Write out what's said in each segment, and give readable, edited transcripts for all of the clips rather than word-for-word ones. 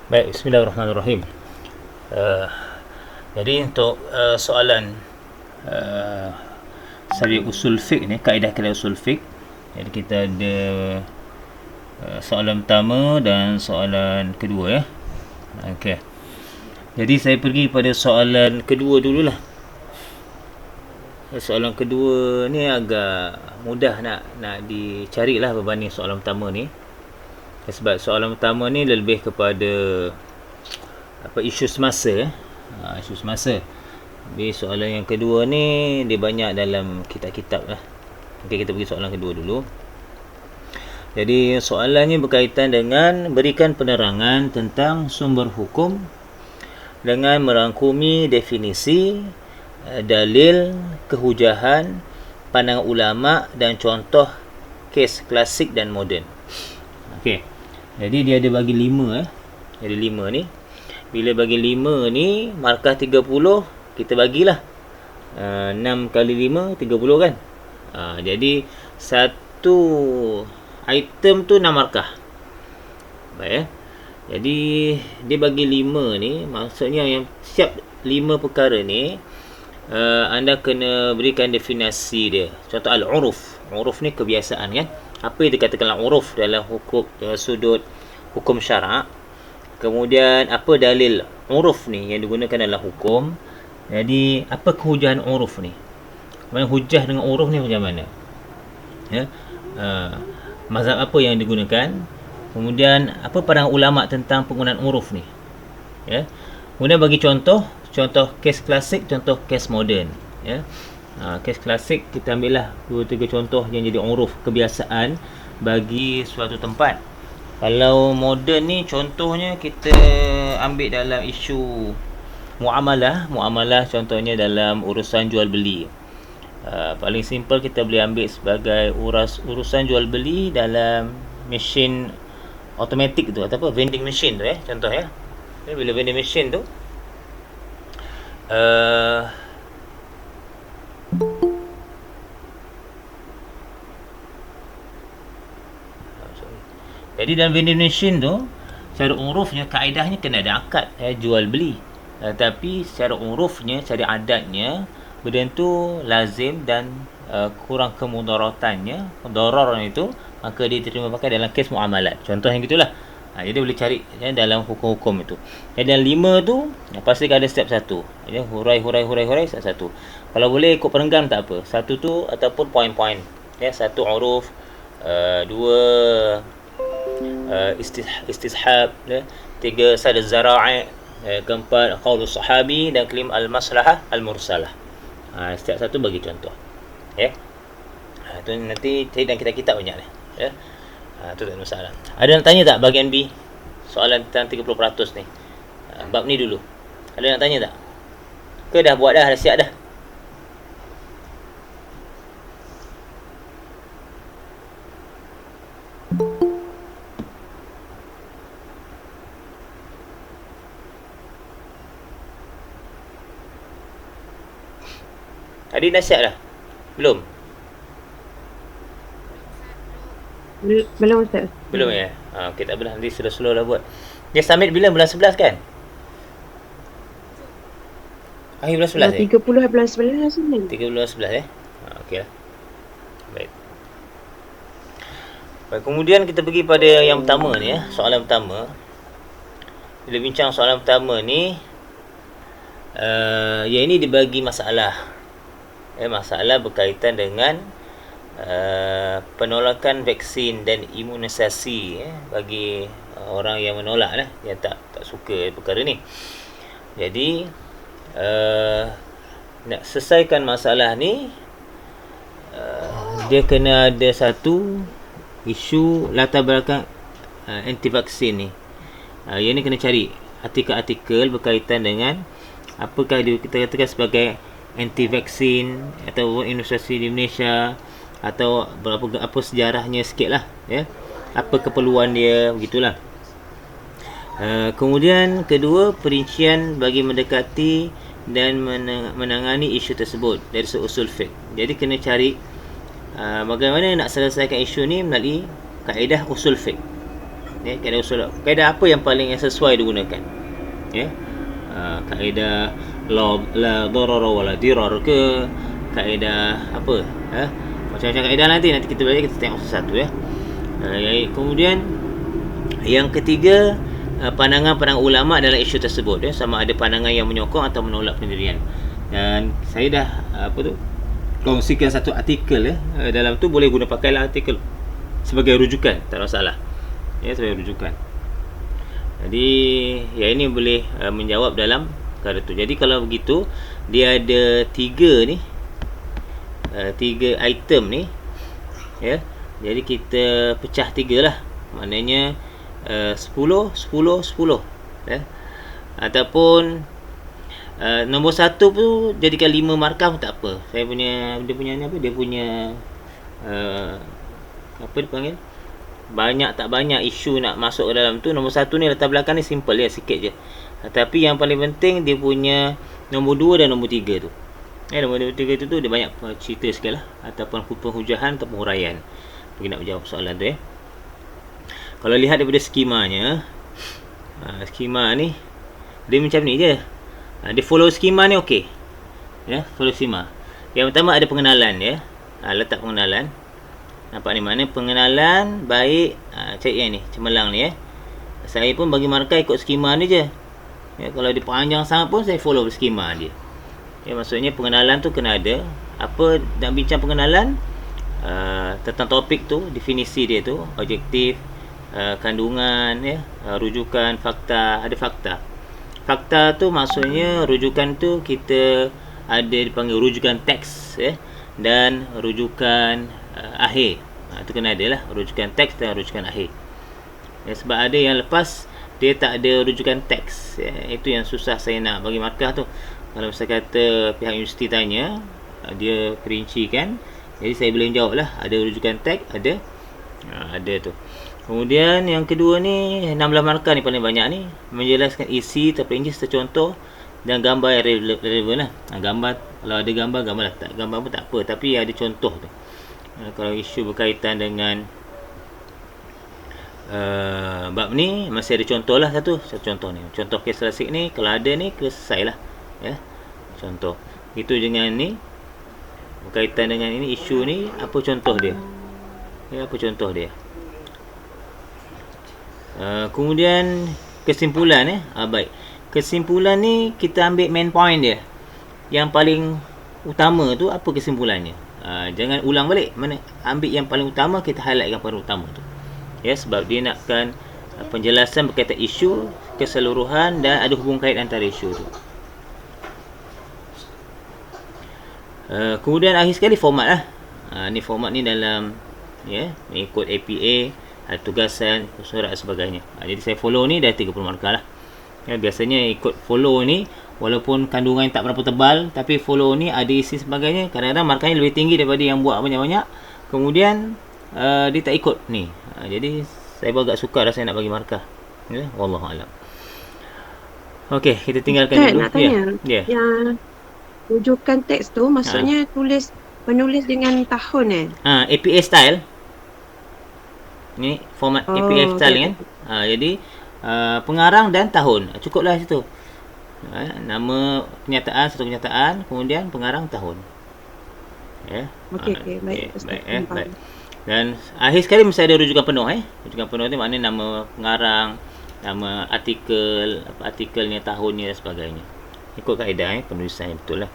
Baik, bismillahirrahmanirrahim. Uh, jadi untuk soalan uh, dari usul fiqh ni, kaedah-kaedah usul fiqh. Jadi kita ada soalan pertama dan soalan kedua ya. Okey. Jadi saya pergi pada soalan kedua dululah. Soalan kedua ni agak mudah nak dicarilah berbanding soalan pertama ni. Sebab soalan pertama ni lebih kepada isu semasa isu semasa. Jadi soalan yang kedua ni dia banyak dalam kitab-kitab lah. Okey, kita pergi soalan kedua dulu. Jadi soalannya berkaitan dengan berikan penerangan tentang sumber hukum dengan merangkumi definisi, dalil, kehujahan, pandangan ulama dan contoh kes klasik dan moden. Okey. Jadi dia ada bagi 5 Jadi 5 ni. Bila bagi 5 ni markah 30, kita bagilah 6 kali 5 30 kan. Jadi satu item tu 6 markah. Baik Jadi dia bagi 5 ni, maksudnya yang setiap 5 perkara ni anda kena berikan definisi dia. Contoh al-uruf. Uruf ni kebiasaan kan. Apa yang dikatakan uruf dalam hukum sudut hukum syarak. Kemudian apa dalil uruf ni yang digunakan dalam hukum. Jadi apa kehujahan uruf ni? Maksudnya hujah dengan uruf ni macam mana? Ya. Mazhab apa yang digunakan? Kemudian apa pandangan ulama tentang penggunaan uruf ni? Ya. Kemudian bagi contoh kes klasik, contoh kes moden. Ya. Kes klasik kita ambillah 2-3 contoh yang jadi uruf, kebiasaan bagi suatu tempat. Kalau moden ni contohnya kita ambil dalam isu muamalah contohnya dalam urusan jual beli. Paling simple kita boleh ambil sebagai urusan jual beli dalam mesin automatik tu atau apa, vending machine tu contoh ya. Bila vending machine tu jadi dalam vending machine tu secara urufnya, kaedahnya kena ada akad jual beli. Tapi secara urufnya, secara adatnya benda tu lazim dan kurang kemudaratannya, darar itu, maka dia diterima pakai dalam kes muamalat. Contoh yang gitulah. Jadi boleh cari dalam hukum-hukum itu. Jadi dalam 5 tu pastikan ada step 1. Jadi hurai step 1. Kalau boleh ikut perenggan tak apa. 1 tu ataupun poin-poin. 1 uruf, 2 istishab, 3 sad az-zara'i, keempat qaulus sahabi, dan kelima al-maslahah al-mursalah. Setiap satu bagi contoh. Tu nanti cari dalam kitab-kitab banyak lah. Tu tak ada masalah. Ada nak tanya tak bahagian B? Soalan tentang 30% ni. Bab ni dulu. Ada nak tanya tak? Ke dah buat dah siap dah? Adik dah siap dah? Belum? Belum Ustaz. Belum ya? Okay, tak apa, nanti slow-slow lah buat. Dia submit bila? Bulan 11 kan? Akhir bulan 11 30 bulan 11 lah sebenarnya. 30 bulan 11 okey lah. Baik. Kemudian kita pergi pada yang pertama ni soalan pertama. Bila bincang soalan pertama ni, yang ini dibagi masalah. Masalah berkaitan dengan penolakan vaksin dan imunisasi bagi orang yang menolak lah, yang tak suka perkara ni. Jadi nak selesaikan masalah ni, dia kena ada satu isu latar belakang anti vaksin ni. Yang ni kena cari artikel-artikel berkaitan dengan apakah kita katakan sebagai anti vaksin atau imunisasi di Malaysia, atau apa sejarahnya sikit lah apa keperluan dia, begitulah. Kemudian kedua, perincian bagi mendekati dan menangani isu tersebut dari usul fiqh. Jadi kena cari bagaimana nak selesaikan isu ni melalui kaedah usul fiqh. Kaedah usul, kaedah apa yang paling sesuai digunakan? Kaedah la darara wala dirar ke, kaedah apa? Macam-macam kaedah nanti kita belajar, kita tengok satu ya. Kemudian yang ketiga, pandangan-pandangan ulama dalam isu tersebut, sama ada pandangan yang menyokong atau menolak pendirian. Dan saya dah kongsikan satu artikel dalam tu, boleh guna pakailah artikel sebagai rujukan, tak masalah sebagai rujukan. Jadi ini boleh menjawab dalam perkara tu. Jadi kalau begitu, dia ada tiga item ni, jadi kita pecah 3 lah, maknanya 10 10 10 ataupun nombor 1 tu jadikan 5 markah pun tak apa. Dia punya apa dia panggil, banyak tak banyak isu nak masuk ke dalam tu. Nombor 1 ni latar belakang ni simple sikit je, tapi yang paling penting dia punya nombor 2 dan nombor 3 tu. Nombor 3 tu dia banyak cerita sikit lah, ataupun penghujahan ataupun huraian bagi nak menjawab soalan tu. Kalau lihat daripada skemanya, skema ni dia macam ni je. Dia follow skema ni, okey. Follow skema. Yang pertama ada pengenalan letak pengenalan. Nampak ni, mana pengenalan baik, cari yang ni, cemerlang ni Saya pun bagi markah ikut skema ni je. Kalau dia panjang sangat pun saya follow skema dia. Maksudnya pengenalan tu kena ada apa, nak bincang pengenalan tentang topik tu, definisi dia tu, objektif, kandungan, rujukan, fakta. Ada fakta tu maksudnya rujukan tu kita ada dipanggil rujukan teks dan rujukan akhir. Itu kena ada lah, rujukan teks dan rujukan akhir. Sebab ada yang lepas dia tak ada rujukan teks, itu yang susah saya nak bagi markah tu. Kalau misalnya kata pihak universiti tanya, dia perincikan, jadi saya boleh jawab lah, ada rujukan teks, ada tu. Kemudian yang kedua ni, 16 markah ni paling banyak ni, menjelaskan isi terperinci serta contoh dan gambar yang relevan lah. Gambar, kalau ada gambar lah, tak gambar pun tak apa, tapi ada contoh tu. Kalau isu berkaitan dengan bab ni, masih ada contoh lah, satu contoh ni, contoh kes klasik ni, kalau ada ni selesai lah contoh. Itu dengan ni, berkaitan dengan ini isu ni, apa contoh dia, apa contoh dia. Kemudian kesimpulan baik, kesimpulan ni kita ambil main point dia, yang paling utama tu apa kesimpulannya. Jangan ulang balik, mana ambil yang paling utama, kita highlight yang paling utama tu, sebab dia nakkan penjelasan berkaitan isu keseluruhan dan ada hubung kait antara isu tu. Kemudian akhir sekali format lah. Ni format ni dalam mengikut APA, ada tugasan, surat dan sebagainya. Jadi saya follow ni dah 30 markah lah. Biasanya ikut follow ni, walaupun kandungan tak berapa tebal, tapi follow ni ada isi sebagainya, kadang-kadang markahnya lebih tinggi daripada yang buat banyak-banyak. Kemudian dia tak ikut ni. Jadi saya pun agak sukar saya nak bagi markah. Wallahualam. Okey, kita tinggalkan dulu. Nak tanya, yang rujukan teks tu maksudnya penulis dengan tahun APA style. Ni format APA style kan. Jadi pengarang dan tahun. Cukuplah situ. Nama kenyataan, satu kenyataan, kemudian pengarang tahun. Okey, baik. Baik. Dan akhir sekali mesti ada rujukan penuh. Rujukan penuh tu maknanya nama pengarang, nama artikelnya, tahunnya dan sebagainya. Ikut kaedah penulisan yang betul lah.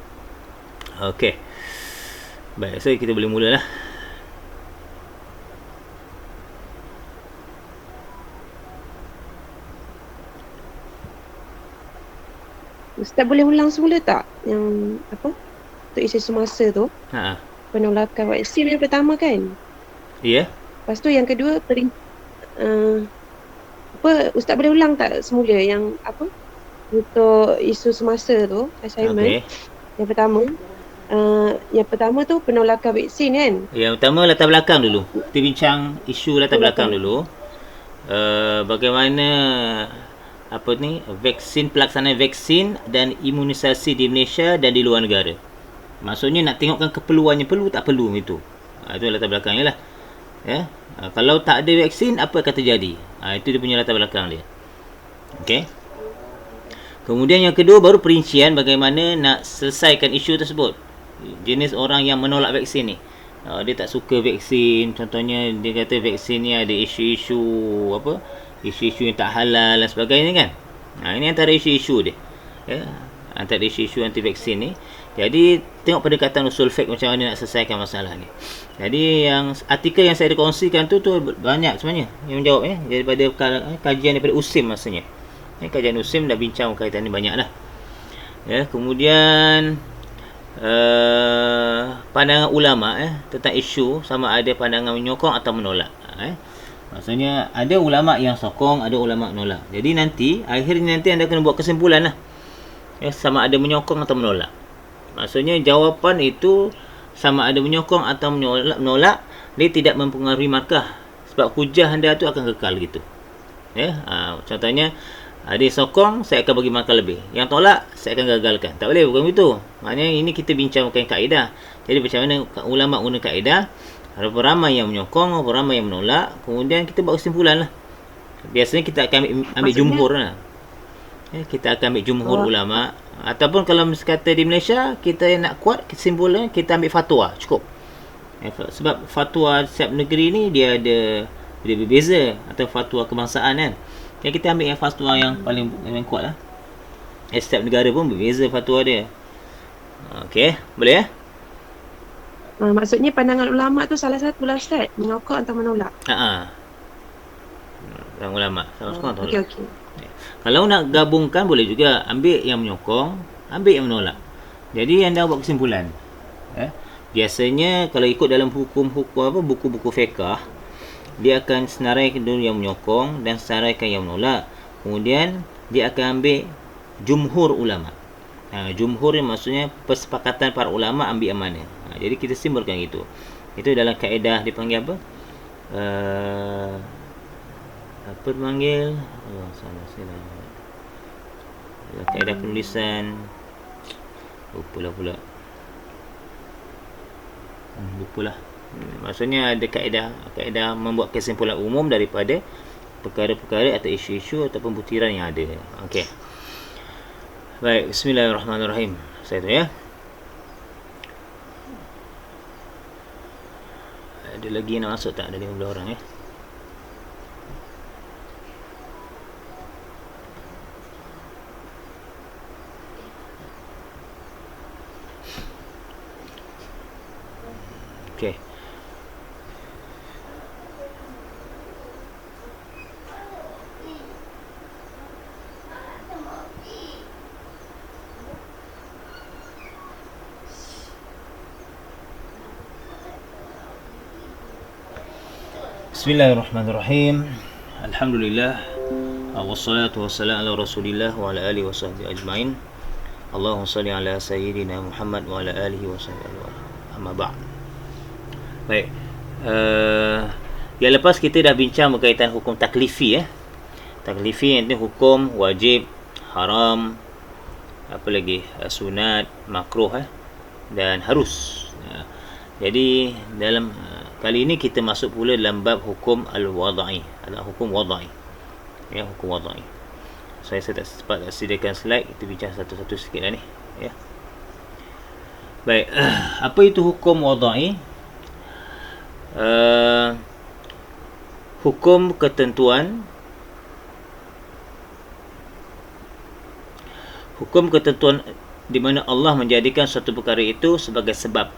Okey. Baik, so kita boleh mulalah. Ustaz boleh ulang semula tak? Yang apa? Untuk isu semasa tu. Penolakan vaksin yang pertama kan? Ya. Lepas tu yang kedua Ustaz boleh ulang tak semula yang apa? Untuk isu semasa tu, assignment. Yang pertama tu penolakan vaksin kan? Yang pertama latar belakang dulu. Kita bincang isu latar belakang dulu. Bagaimana vaksin, pelaksanaan vaksin dan imunisasi di Malaysia dan di luar negara. Maksudnya nak tengokkan keperluannya, perlu tak perlu itu. Itu latar belakangnya lah. Ya. Kalau tak ada vaksin, apa akan terjadi? Itu dia punya latar belakang dia. Okey. Kemudian yang kedua, baru perincian bagaimana nak selesaikan isu tersebut. Jenis orang yang menolak vaksin ni, dia tak suka vaksin. Contohnya dia kata vaksin ni ada isu-isu apa? Isu-isu yang tak halal dan sebagainya kan. Ini antara isu-isu dia. Ya, antara isu-isu anti vaksin ni. Jadi tengok pendekatan usul fiqh macam mana nak selesaikan masalah ni. Jadi yang artikel yang saya kongsikan tu banyak sebenarnya yang menjawab daripada kajian daripada USIM maksudnya. Kajian USIM dah bincang kaitan ni banyak lah. Ya, kemudian pandangan ulama tentang isu sama ada pandangan menyokong atau menolak. Maksudnya ada ulama yang sokong, ada ulama menolak. Jadi akhirnya anda kena buat kesimpulan lah. Sama ada menyokong atau menolak. Maksudnya jawapan itu sama ada menyokong atau menolak, dia tidak mempengaruhi markah. Sebab hujah anda tu akan kekal gitu. Contohnya, dia sokong, saya akan bagi markah lebih. Yang tolak, saya akan gagalkan. Tak boleh, bukan begitu. Maknanya ini kita bincangkan kaedah. Jadi macam mana ulama guna kaedah, berapa ramai yang menyokong, berapa ramai yang menolak, kemudian kita buat kesimpulan lah. Biasanya kita akan ambil jumhur lah. Kita akan ambil jumhur ulama. Ataupun kalau kata di Malaysia, kita nak kuat kesimpulan, kita ambil fatwa, cukup. Sebab fatwa setiap negeri ni dia berbeza, atau fatwa kebangsaan kan. Jadi kita ambil yang fatwa yang paling kuat lah. Setiap negara pun berbeza fatwa dia. Okey, boleh maksudnya pandangan ulama tu salah satu lah Ustaz, menyokong atau menolak. Pandangan ulama salah satu atau menolak. Okey. Kalau nak gabungkan boleh juga, ambil yang menyokong, ambil yang menolak. Jadi anda buat kesimpulan. Biasanya kalau ikut dalam buku-buku fiqh, dia akan senaraikan dulu yang menyokong dan senaraikan yang menolak. Kemudian dia akan ambil jumhur ulama. Jumhur maksudnya persepakatan para ulama ambil yang mana. Jadi kita simbolkan gitu. Itu dalam kaedah dipanggil apa? Apa dipanggil? Salah. Kaedah penulisan. Lupalah. Lupalah. Maksudnya ada kaedah membuat kesimpulan umum daripada perkara-perkara atau isu-isu ataupun butiran yang ada. Okey. Baik, bismillahirrahmanirrahim. Saya tu ya. Ada lagi nak masuk tak? Ada 15 orang ya. Okey. Bismillahirrahmanirrahim. Alhamdulillah. Wassalatu wassalamu ala Rasulillah wa ala alihi wasahbihi ajmain. Allahumma salli ala sayyidina Muhammad wa ala alihi wasahbihi. Amma ba'd. Baik. Yang lepas kita dah bincang berkaitan hukum taklifi Taklifi yang itu hukum wajib, haram, apa lagi? Sunat, makruh dan harus. Jadi dalam kali ini kita masuk pula dalam bab hukum al-wadai. Adalah hukum wadai. Ya, hukum wadai. Saya tak sempat sediakan slide, kita bincang satu-satu sikitlah ni, ya. Baik, apa itu hukum wadai? Hukum ketentuan di mana Allah menjadikan suatu perkara itu sebagai sebab.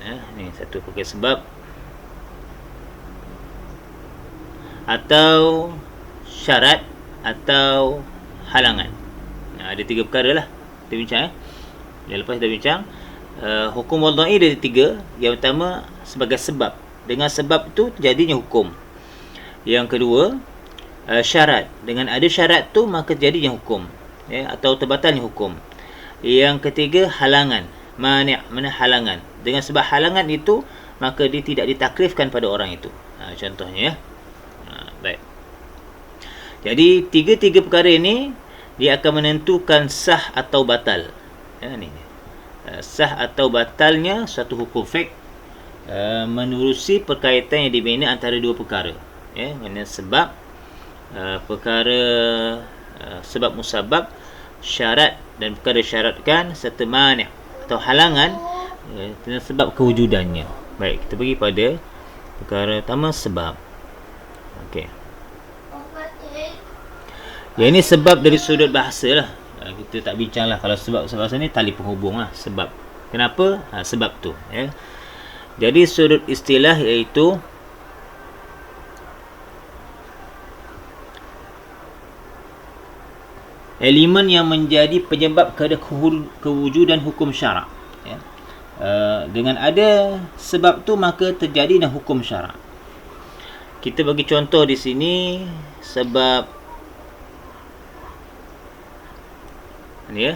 Ini satu perkara sebab atau syarat atau halangan. Ada 3 perkara lah kita bincang. Yang lepas kita bincang hukum wadai ada 3. Yang pertama sebagai sebab. Dengan sebab itu jadinya hukum. Yang kedua syarat. Dengan ada syarat tu maka jadinya hukum, atau terbatalnya hukum. Yang ketiga halangan. Mana halangan. Dengan sebab halangan itu maka dia tidak ditakrifkan pada orang itu. Contohnya baik. Jadi 3 perkara ini dia akan menentukan sah atau batal. Sah atau batalnya suatu hukum fiqh menerusi perkaitan yang dibina antara dua perkara. Mana sebab perkara sebab musabab, syarat dan perkara syaratkan, serta mani' atau halangan sebab kewujudannya. Baik, kita pergi pada perkara pertama, sebab. Okey. Yang ini sebab dari sudut bahasa lah. Kita tak bincang lah. Kalau sebab bahasa ni tali penghubung lah. Sebab. Kenapa? Sebab tu. Jadi sudut istilah iaitu elemen yang menjadi penyebab kepada kewujudan hukum syarak. Dengan ada sebab tu maka terjadilah hukum syarak. Kita bagi contoh di sini sebab ni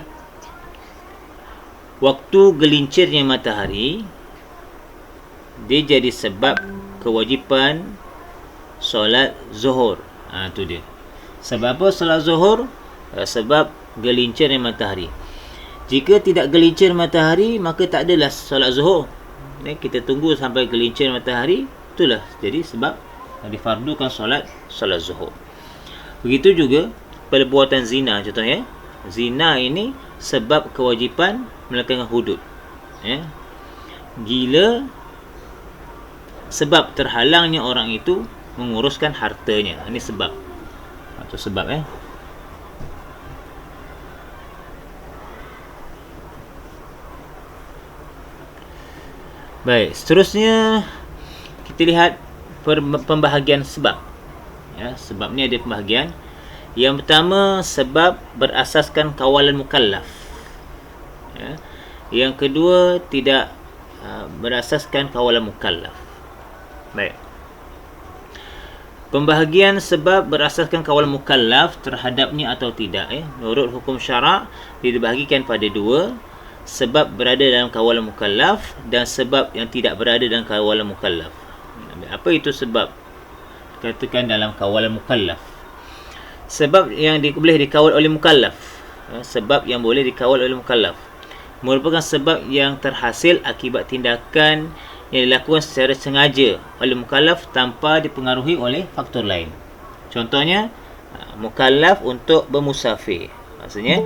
waktu gelincirnya matahari dia jadi sebab kewajipan solat zuhur. Tu dia. Sebab apa solat zuhur? Sebab gelincirnya matahari. Jika tidak gelincir matahari, maka tak adalah solat zuhur. Kita tunggu sampai gelincir matahari, itulah jadi sebab difardukan solat zuhur. Begitu juga perbuatan zina contohnya. Zina ini sebab kewajipan melakukan hudud. Gila sebab terhalangnya orang itu menguruskan hartanya. Ini sebab. Itu sebab Baik, seterusnya kita lihat pembahagian sebab. Sebab ni ada pembahagian. Yang pertama, sebab berasaskan kawalan mukallaf. Yang kedua, tidak berasaskan kawalan mukallaf. Baik. Pembahagian sebab berasaskan kawalan mukallaf terhadapnya atau tidak. Menurut hukum syarak, dibahagikan pada dua. Sebab berada dalam kawalan mukallaf dan sebab yang tidak berada dalam kawalan mukallaf. Apa itu sebab? Katakan dalam kawalan mukallaf. Sebab yang boleh dikawal oleh mukallaf. Sebab yang boleh dikawal oleh mukallaf merupakan sebab yang terhasil akibat tindakan yang dilakukan secara sengaja oleh mukallaf tanpa dipengaruhi oleh faktor lain. Contohnya, mukallaf untuk bermusafir. Maksudnya,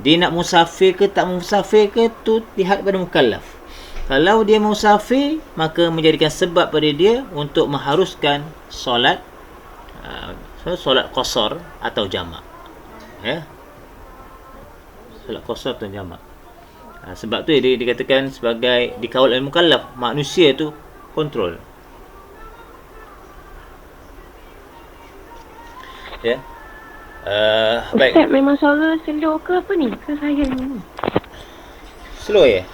dia nak musafir ke tak musafir ke tu lihat pada mukallaf. Kalau dia musafir, maka menjadikan sebab pada dia untuk mengharuskan solat qasar atau jamak. Solat qasar atau jamak. Sebab tu dia dikatakan sebagai dikawal oleh mukallaf. Manusia tu kontrol. Baik. Ustaz, memang suara slow ke apa ni? Ke saya ni? Slow ya?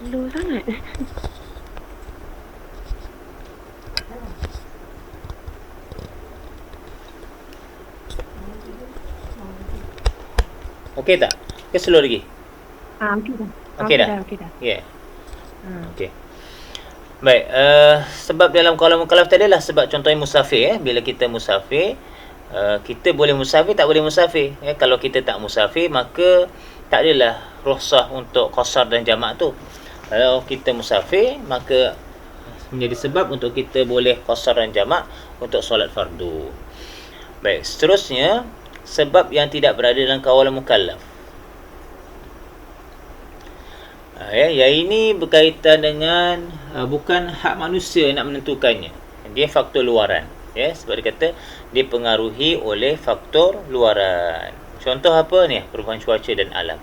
Slow sangat. Okey tak? Ke slow lagi? Okey dah. Okey dah? Okey dah. Ya. Okey. Baik, sebab dalam kawalan mukallaf tadi adalah sebab contohnya musafir. Bila kita musafir, kita boleh musafir, tak boleh musafir. Kalau kita tak musafir, maka tak adalah rukhsah untuk qasar dan jamak tu. Kalau kita musafir, maka menjadi sebab untuk kita boleh qasar dan jamak untuk solat fardu. Baik, seterusnya sebab yang tidak berada dalam kawalan mukallaf. Yang ini berkaitan dengan bukan hak manusia nak menentukannya. Dia faktor luaran. Sebab dia kata dipengaruhi oleh faktor luaran. Contoh apa ni? Perubahan cuaca dan alam.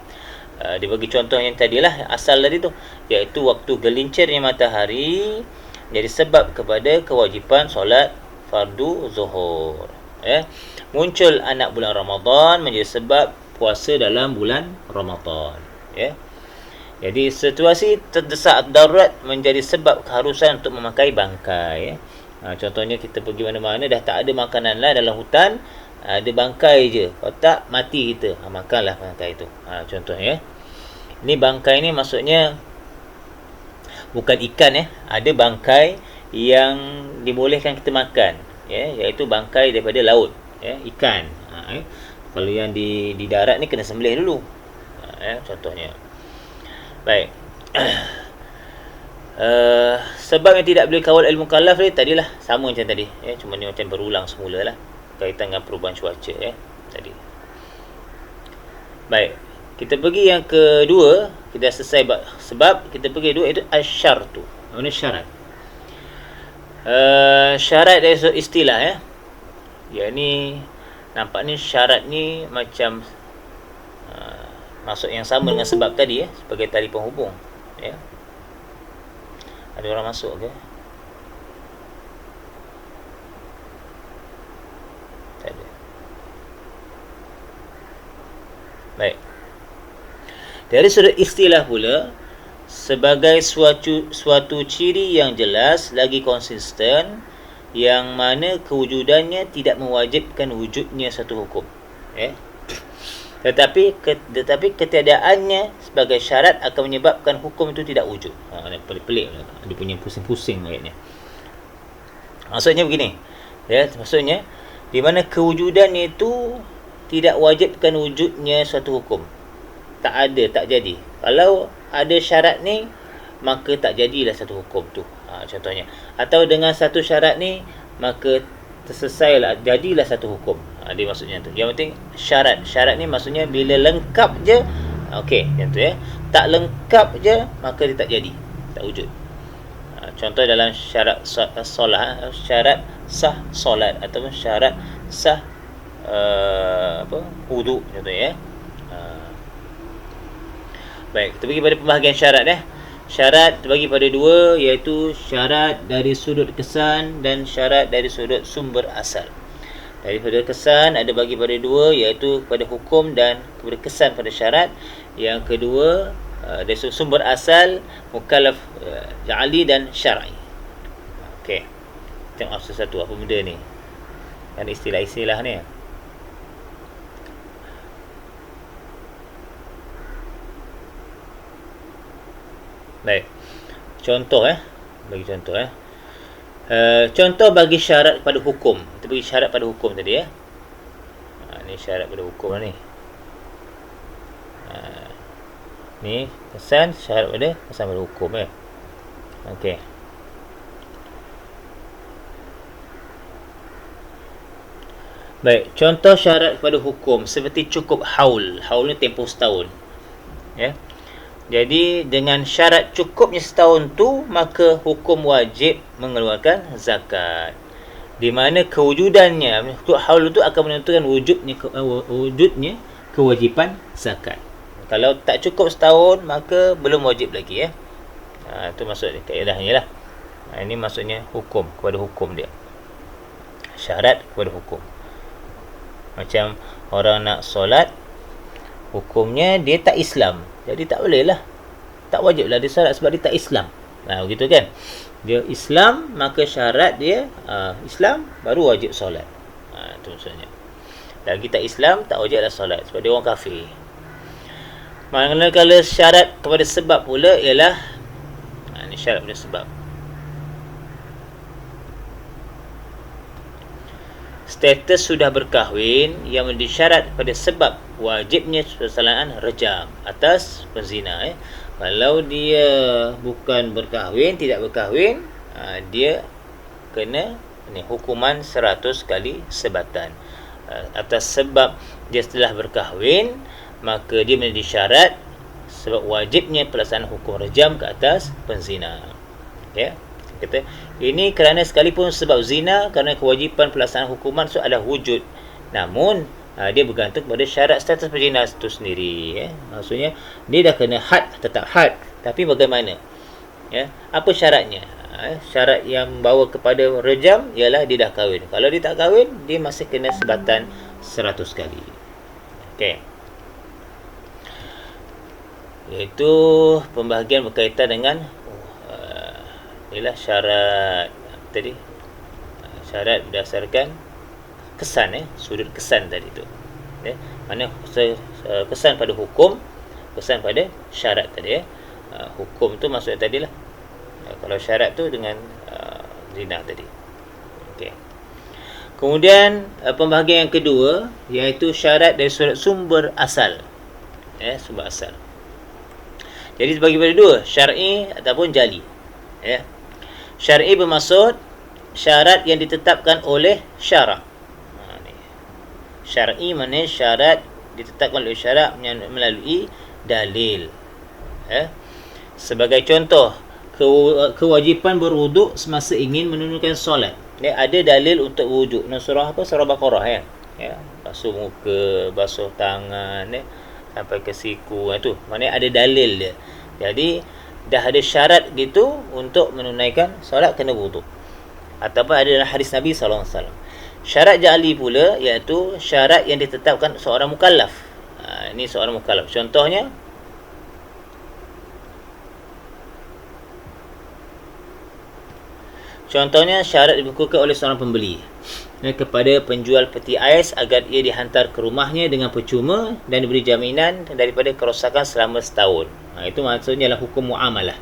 Dia bagi contoh yang tadilah asal tadi tu, iaitu waktu gelincirnya matahari jadi sebab kepada kewajipan solat fardu zuhur. Muncul anak bulan Ramadan menjadi sebab puasa dalam bulan Ramadan. Jadi situasi terdesak darurat menjadi sebab keharusan untuk memakai bangkai. Contohnya kita pergi mana-mana dah tak ada makanan lah dalam hutan, ada bangkai je. Kalau tak mati kita, makanlah bangkai tu. Contohnya. Ini bangkai ni maksudnya bukan ikan ada bangkai yang dibolehkan kita makan, iaitu bangkai daripada laut, ikan. Kalau yang di darat ni kena sembelih dulu. Contohnya. Baik. Sebab yang tidak boleh kawal al-mukallaf ni tadilah sama macam tadi, cuma ni macam berulang semula lah kaitan dengan perubahan cuaca tadi. Baik, kita pergi yang kedua. Kita dah selesai sebab. Kita pergi dua, iaitu asyartu. Ini syarat. Syarat dari istilah yang ni nampak ni syarat ni macam maksud yang sama dengan sebab tadi sebagai tali penghubung. Ada orang masuk ke? Tak ada. Baik. Dari sudut istilah pula, sebagai suatu ciri yang jelas lagi konsisten, yang mana kewujudannya tidak mewajibkan wujudnya satu hukum. Tetapi ketiadaannya sebagai syarat akan menyebabkan hukum itu tidak wujud. Pelik-pelik lah. Dia punya pusing-pusing ayatnya. Maksudnya begini. Maksudnya di mana kewujudannya itu tidak wajibkan wujudnya suatu hukum. Tak ada, tak jadi. Kalau ada syarat ni, maka tak jadilah satu hukum tu. Contohnya. Atau dengan satu syarat ni, maka terselesailah, jadilah satu hukum. Dia maksudnya tu. Yang penting syarat. Syarat ni maksudnya bila lengkap je, okey, macam tu Tak lengkap je, maka dia tak jadi, tak wujud. Contoh dalam syarat solat, syarat sah solat ataupun syarat sah wudu, contohnya Baik, kita pergi pada pembahagian syarat Syarat terbagi pada dua, iaitu syarat dari sudut kesan dan syarat dari sudut sumber asal. Daripada kesan ada bagi pada dua, iaitu kepada hukum dan kepada kesan pada syarat. Yang kedua dari sumber asal, mukallaf ja'ali dan syar'i. Okey. Tengok satu apa benda ni. Kan istilah-istilah ni. Baik. Contoh bagi contoh contoh bagi syarat pada hukum. Kita bagi syarat pada hukum tadi ni syarat pada hukum lah ni. Ni kesan syarat pada hukum Okey. Baik, contoh syarat pada hukum seperti cukup haul. Haul ni tempoh setahun. Jadi dengan syarat cukupnya setahun tu, maka hukum wajib mengeluarkan zakat. Di mana kewujudannya, haul itu akan menentukan wujudnya kewajipan zakat. Kalau tak cukup setahun, maka belum wajib lagi itu maksud kaedahnya lah. Ini maksudnya hukum, kepada hukum dia. Syarat kepada hukum. Macam orang nak solat, hukumnya dia tak Islam, jadi tak boleh lah, tak wajib lah dia solat sebab dia tak Islam. Begitu kan. Dia Islam, maka syarat dia Islam, baru wajib solat. Itu maksudnya. Lagi tak Islam, tak wajib lah solat sebab dia orang kafir. Manakala syarat kepada sebab pula ialah ini syarat kepada sebab. Status sudah berkahwin yang menjadi syarat pada sebab wajibnya persalaan rejam atas penzina. Kalau dia bukan berkahwin, tidak berkahwin, dia kena hukuman 100 kali sebatan. Atas sebab dia telah berkahwin, maka dia menjadi syarat sebab wajibnya pelaksanaan hukum rejam ke atas penzina. Kata, ini kerana sekalipun sebab zina, kerana kewajipan pelaksanaan hukuman itu adalah wujud, namun dia bergantung pada syarat status perzina itu sendiri. Maksudnya dia dah kena had, tetap had, tapi bagaimana? Apa syaratnya? Syarat yang membawa kepada rejam ialah dia dah kahwin. Kalau dia tak kahwin, dia masih kena sebatan 100 kali. Okey. Iaitu pembahagian berkaitan dengan ialah syarat tadi, syarat berdasarkan kesan sudut kesan tadi tu. Mana kesan pada hukum, kesan pada syarat tadi. Hukum tu maksudnya tadilah. Kalau syarat tu dengan zina tadi. Okey. Kemudian pembahagian yang kedua, iaitu syarat dari sumber asal. Sumber asal. Jadi dibagi pada dua, syar'i ataupun jali. Ya. Syar'i bermaksud syarat yang ditetapkan oleh syarak. Syar'i maknanya syarat ditetapkan oleh syarak melalui dalil. Sebagai contoh, kewajipan berwuduk semasa ingin menunaikan solat. Ada dalil untuk wuduk. Surah apa? Surah Baqarah ya. Basuh muka, basuh tangan, sampai ke siku. Itu maknanya ada dalil dia. Jadi dah ada syarat gitu untuk menunaikan solat kena wuduk. Ataupun ada dalam hadis Nabi sallallahu alaihi wasallam. Syarat jali pula iaitu syarat yang ditetapkan seorang mukallaf. Ini seorang mukallaf. Contohnya syarat dibukukan oleh seorang pembeli kepada penjual peti ais agar ia dihantar ke rumahnya dengan percuma dan diberi jaminan daripada kerosakan selama setahun. Itu maksudnya adalah hukum muamalah.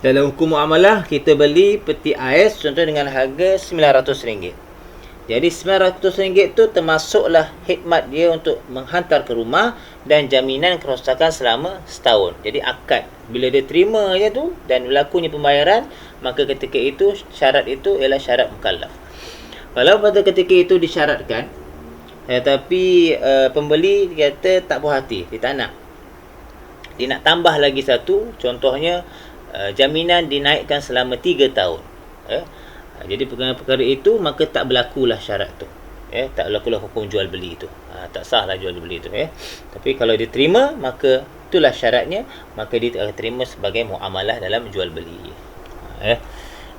Dalam hukum muamalah, kita beli peti ais contoh dengan harga RM900. Jadi RM900 tu termasuklah khidmat dia untuk menghantar ke rumah dan jaminan kerosakan selama setahun. Jadi akad, bila dia terima je tu dan berlakunya pembayaran, maka ketika itu syarat itu ialah syarat mukallaf. Kalau pada ketika itu disyaratkan, tetapi pembeli kata tak puas hati, dia tak nak. Dia nak tambah lagi satu, contohnya jaminan dinaikkan selama 3 tahun. Jadi perkara itu maka tak berlakulah syarat tu. Tak berlakulah hukum jual beli itu. Tak sahlah jual beli itu. Tapi kalau diterima, maka itulah syaratnya, maka dia akan terima sebagai muamalah dalam jual beli.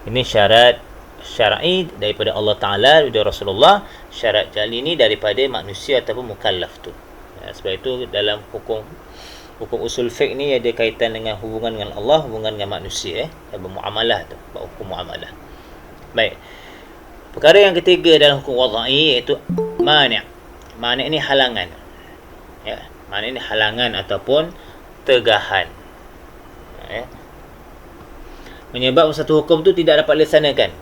Ini syarat syar'i daripada Allah Ta'ala, daripada Rasulullah. Syarat jali ini daripada manusia ataupun mukallaf tu. Sebab itu dalam hukum usul fiqh ni ada kaitan dengan hubungan dengan Allah, hubungan dengan manusia, bermuamalah tu, hukum muamalah. Baik. Perkara yang ketiga dalam hukum wadai iaitu mani'. Mani' ni halangan. Mani' ni halangan ataupun tegahan. Menyebabkan satu hukum tu tidak dapat dilaksanakan.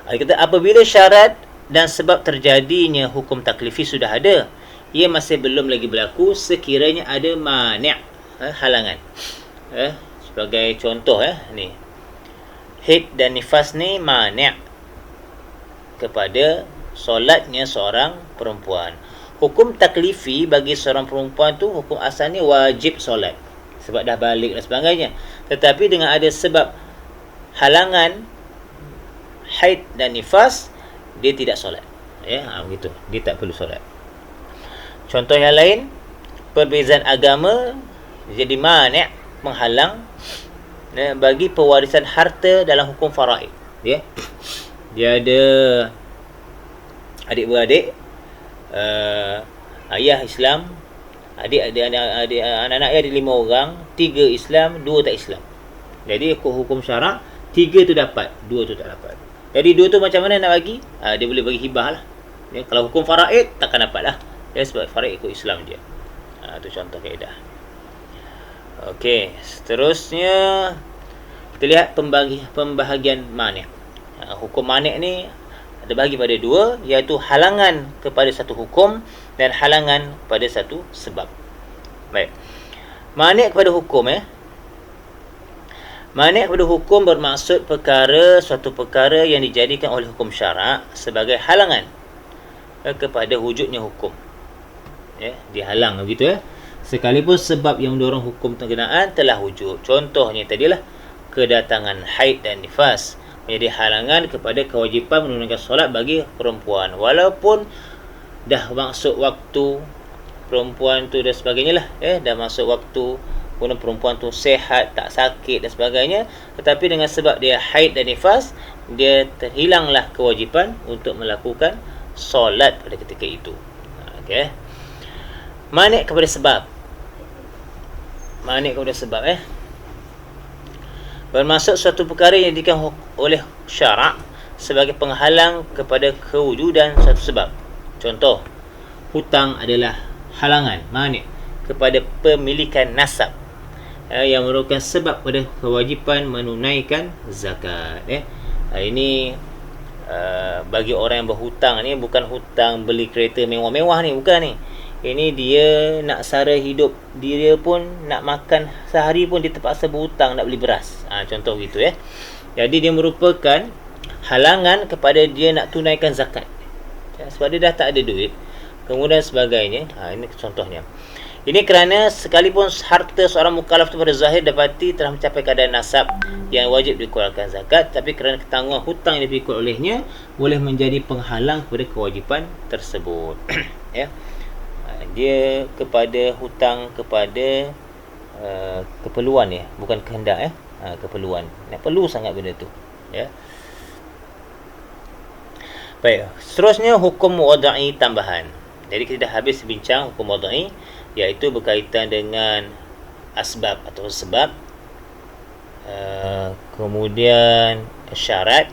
Kata apabila syarat dan sebab terjadinya hukum taklifi sudah ada, ia masih belum lagi berlaku sekiranya ada mani', halangan. Sebagai contoh ni, haid dan nifas ni mani' kepada solatnya seorang perempuan. Hukum taklifi bagi seorang perempuan tu, hukum asalnya wajib solat sebab dah balik dan sebagainya. Tetapi dengan ada sebab halangan haid dan nifas, dia tidak solat. Begitu, dia tak perlu solat. Contoh yang lain, perbezaan agama jadi mani', menghalang bagi pewarisan harta dalam hukum faraid. Dia ada adik-beradik, ayah Islam, anak-anak dia ada 5 orang, 3 Islam, 2 tak Islam. Jadi hukum syarak 3 tu dapat, 2 tu tak dapat. Jadi 2 tu macam mana nak bagi? Dia boleh bagi hibah lah. Kalau hukum faraid takkan dapat lah. Sebab faraid ikut Islam dia. Itu contoh kaedah. Okey, seterusnya kita lihat pembahagian mani'. Hukum mani' ni ada bagi pada 2, iaitu halangan kepada satu hukum dan halangan pada satu sebab. Baik. Mani' kepada hukum Mani' kepada hukum bermaksud suatu perkara yang dijadikan oleh hukum syarak sebagai halangan kepada wujudnya hukum. Dihalang begitu sekalipun sebab yang mendorong hukum berkenaan telah wujud. Contohnya tadilah kedatangan haid dan nifas menjadi halangan kepada kewajipan menunaikan solat bagi perempuan, walaupun dah masuk waktu perempuan tu dan sebagainya lah, dah masuk waktu pun perempuan tu sihat, tak sakit dan sebagainya, tetapi dengan sebab dia haid dan nifas, dia terhilanglah kewajipan untuk melakukan solat pada ketika itu. Mani' kepada sebab. Mani' kepada sebab bermaksud suatu perkara yang dijadikan oleh syarak sebagai penghalang kepada kewujudan suatu sebab. Contoh, hutang adalah halangan, mani' kepada pemilikan nasab, yang merupakan sebab pada kewajipan menunaikan zakat. Ini bagi orang yang berhutang ni bukan hutang beli kereta mewah-mewah ni, bukan ni. Ini dia nak sara hidup dia pun, nak makan sehari pun dia terpaksa berhutang nak beli beras. Contoh gitu ya. Jadi dia merupakan halangan kepada dia nak tunaikan zakat. Sebab dia dah tak ada duit. Kemudian sebagainya. Ini contohnya. Ini kerana sekalipun harta seorang mukallaf itu pada zahir dapati telah mencapai kadar nasab yang wajib dikeluarkan zakat, tapi kerana ketangguhan hutang yang dipikul olehnya boleh menjadi penghalang kepada kewajipan tersebut. Ya. Dia kepada hutang kepada keperluan ya, bukan kehendak ya. Keperluan. Nak perlu sangat benda tu. Ya. Baik, seterusnya hukum wada'i tambahan. Jadi kita dah habis bincang hukum wada'i, iaitu berkaitan dengan asbab atau sebab, kemudian syarat,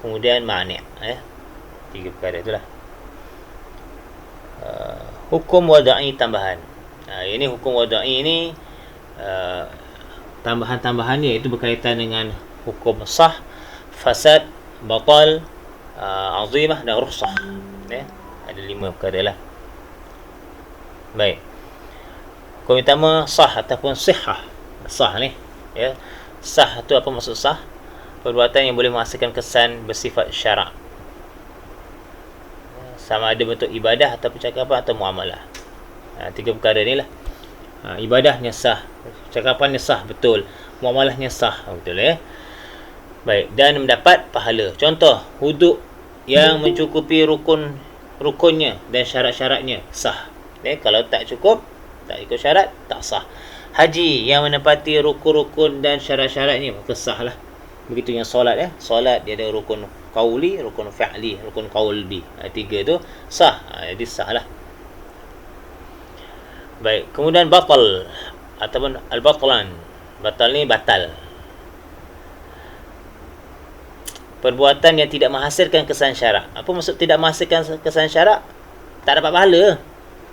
kemudian mani', tiga perkara itulah. Hukum wada'i tambahan. Ini hukum wada'i ini tambahan-tambahan dia itu berkaitan dengan hukum sah, fasad, batal, azimah dan rukhsah. Ada 5 perkara lah. Baik. Hukum pertama sah ataupun sihah. Sah ni, ya. Sah tu apa maksud sah? Perbuatan yang boleh menghasilkan kesan bersifat syarak. Sama ada bentuk ibadah atau percakapan atau muamalah. 3 perkara ni lah. Ibadahnya sah, percakapannya sah betul, muamalahnya sah betul ya. Baik, dan mendapat pahala. Contoh, wuduk yang mencukupi rukunnya dan syarat-syaratnya sah. Kalau tak cukup, tak ikut syarat, tak sah. Haji yang menepati rukun-rukun dan syarat-syaratnya, maka sah lah. Begitu yang solat ya. Solat dia ada rukun qauli, rukun fi'li, rukun qalbi. 3 tu sah. Jadi sah lah. Baik, kemudian batal ataupun al-batlan. Batal ni batal. Perbuatan yang tidak menghasilkan kesan syarak. Apa maksud tidak menghasilkan kesan syarak? Tak dapat pahala.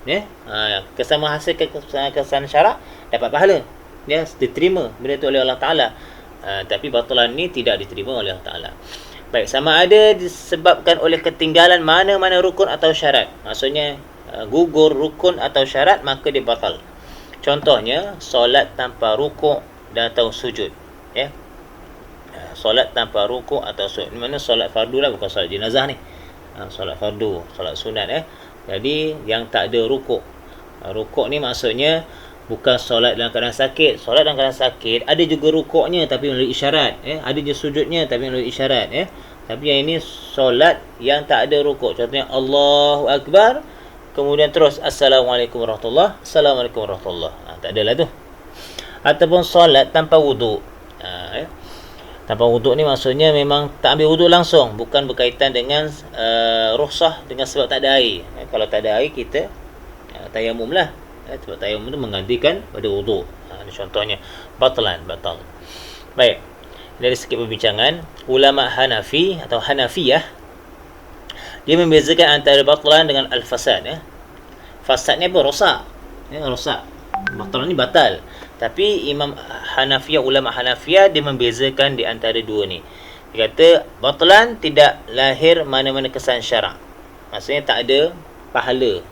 Ya. Kesan menghasilkan kesan syarak dapat pahala. Ya, diterima benda itu oleh Allah Taala. Tapi batalan ni tidak diterima oleh Allah Taala. Baik, sama ada disebabkan oleh ketinggalan mana-mana rukun atau syarat. Maksudnya gugur rukun atau syarat, maka dia batal. Contohnya solat tanpa rukuk dan atau sujud. Ya. Solat tanpa rukuk atau sujud. Di mana solat fardu lah, bukan solat jenazah ni. Solat fardu, solat sunat Jadi yang tak ada rukuk. Rukuk ni maksudnya bukan solat dalam keadaan sakit. Solat dalam keadaan sakit ada juga rukuknya tapi melalui isyarat, ada je sujudnya tapi melalui isyarat, Tapi yang ini solat yang tak ada rukuk. Contohnya Allahu Akbar, kemudian terus Assalamualaikum warahmatullahi, Assalamualaikum warahmatullahi. Tak adalah tu. Ataupun solat tanpa wuduk. Tanpa wuduk ni maksudnya memang tak ambil wuduk langsung, bukan berkaitan dengan rukhsah dengan sebab tak ada air. Kalau tak ada air kita tayamum lah. Sebab tayamum tu menggantikan pada wuduk. Ini contohnya batal. Baik. Dari sikit perbincangan, ulama Hanafi atau Hanafiyah dia membezakan antara batalan dengan al-fasad. Fasad ni apa? Rosak. Rosak. Batalan ni batal. Tapi Imam Hanafiyah, ulama Hanafiyah, dia membezakan di antara dua ni. Dia kata batalan tidak lahir mana-mana kesan syarak. Maksudnya tak ada pahala.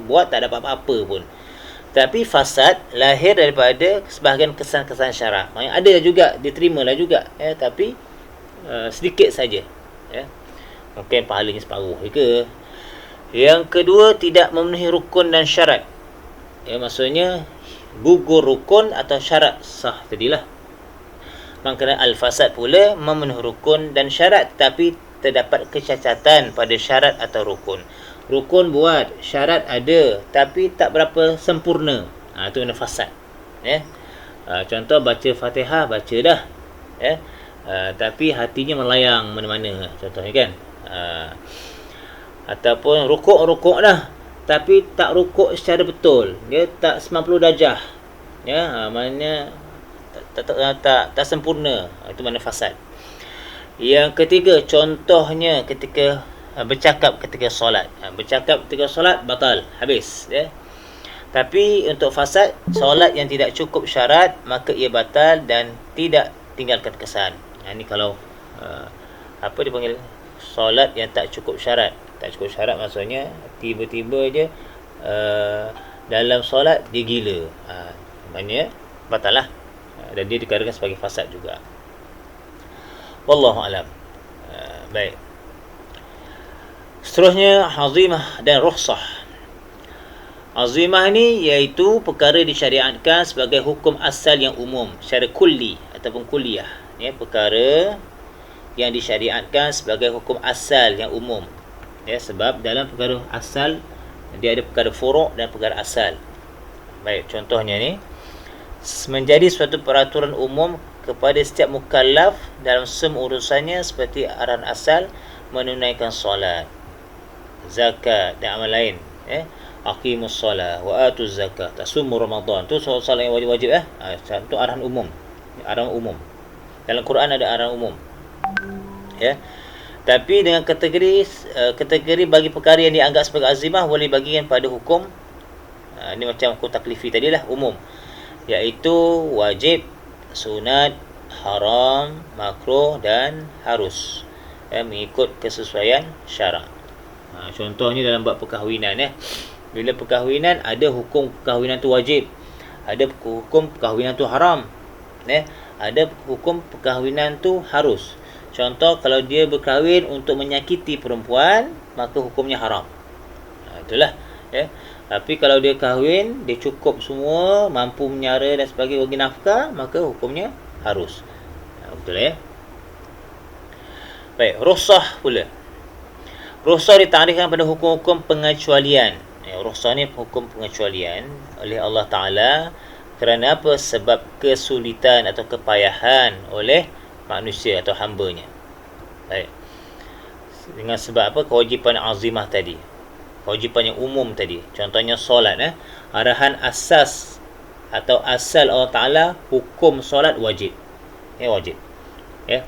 Buat tak dapat apa-apa pun. Tapi fasad lahir daripada sebahagian kesan-kesan syarak. Maksudnya ada juga, diterimalah juga. Tapi sedikit saja. Mungkin pahalanya separuh ke. Yang kedua, tidak memenuhi rukun dan syarat. Maksudnya gugur rukun atau syarat sah tadilah. Maka al-fasad pula memenuhi rukun dan syarat tapi terdapat kecacatan pada syarat atau rukun. Rukun buat, syarat ada tapi tak berapa sempurna. Itu mana fasad. Contoh baca Fatihah, baca dah. Tapi hatinya melayang mana-mana. Contohnya kan. Ataupun rukuk dah tapi tak rukuk secara betul. Dia tak 90 darjah. Maknanya tak sempurna. Itu mana fasad. Yang ketiga, contohnya ketika bercakap ketika solat. Bercakap ketika solat batal, habis. Tapi untuk fasad, solat yang tidak cukup syarat, maka ia batal dan tidak tinggalkan kesan. Ini kalau apa dipanggil? Solat yang tak cukup syarat. Tak cukup syarat maksudnya tiba-tiba je dalam solat dia gila, maknanya batal lah, dan dia dikatakan sebagai fasad juga. Wallahu alam. Baik. Seterusnya azimah dan rukhsah. Azimah ni iaitu perkara disyariatkan sebagai hukum asal yang umum secara kulli ataupun kuliah, ya, perkara yang disyariatkan sebagai hukum asal yang umum, ya, sebab dalam perkara asal dia ada perkara furu' dan perkara asal. Baik, contohnya ni menjadi suatu peraturan umum kepada setiap mukallaf dalam semua urusannya seperti arahan asal menunaikan solat, zakat dan amal lain, aqimus solat wa atuz zakat, tasumu ramadan, tu solat yang wajib-wajib, itu arahan umum, arahan umum. Dalam Quran ada arahan umum, ya. Tapi dengan kategori bagi perkara yang dianggap sebagai azimah boleh bagikan pada hukum, ini macam hukum taklifi tadilah, umum, iaitu wajib, sunat, haram, makruh dan harus, mengikut kesesuaian syarak. Contohnya dalam bab perkahwinan, bila perkahwinan ada hukum perkahwinan tu wajib, ada hukum perkahwinan tu haram, ada hukum perkahwinan tu harus. Contoh, kalau dia berkahwin untuk menyakiti perempuan, maka hukumnya haram. Itulah, ya. Tapi kalau dia kahwin, dia cukup semua, mampu menyara dan sebagainya, bagi nafkah, maka hukumnya harus. Betul, ya. Baik, rukhsah pula. Rukhsah ditarikkan pada hukum-hukum pengecualian. Rukhsah ni hukum pengecualian oleh Allah Ta'ala. Kerana apa? Sebab kesulitan atau kepayahan oleh manusia atau hambanya. Baik. Dengan sebab apa? Kewajipan azimah tadi, kewajipan yang umum tadi. Contohnya solat, arahan asas atau asal Allah Ta'ala, hukum solat wajib, wajib, ya.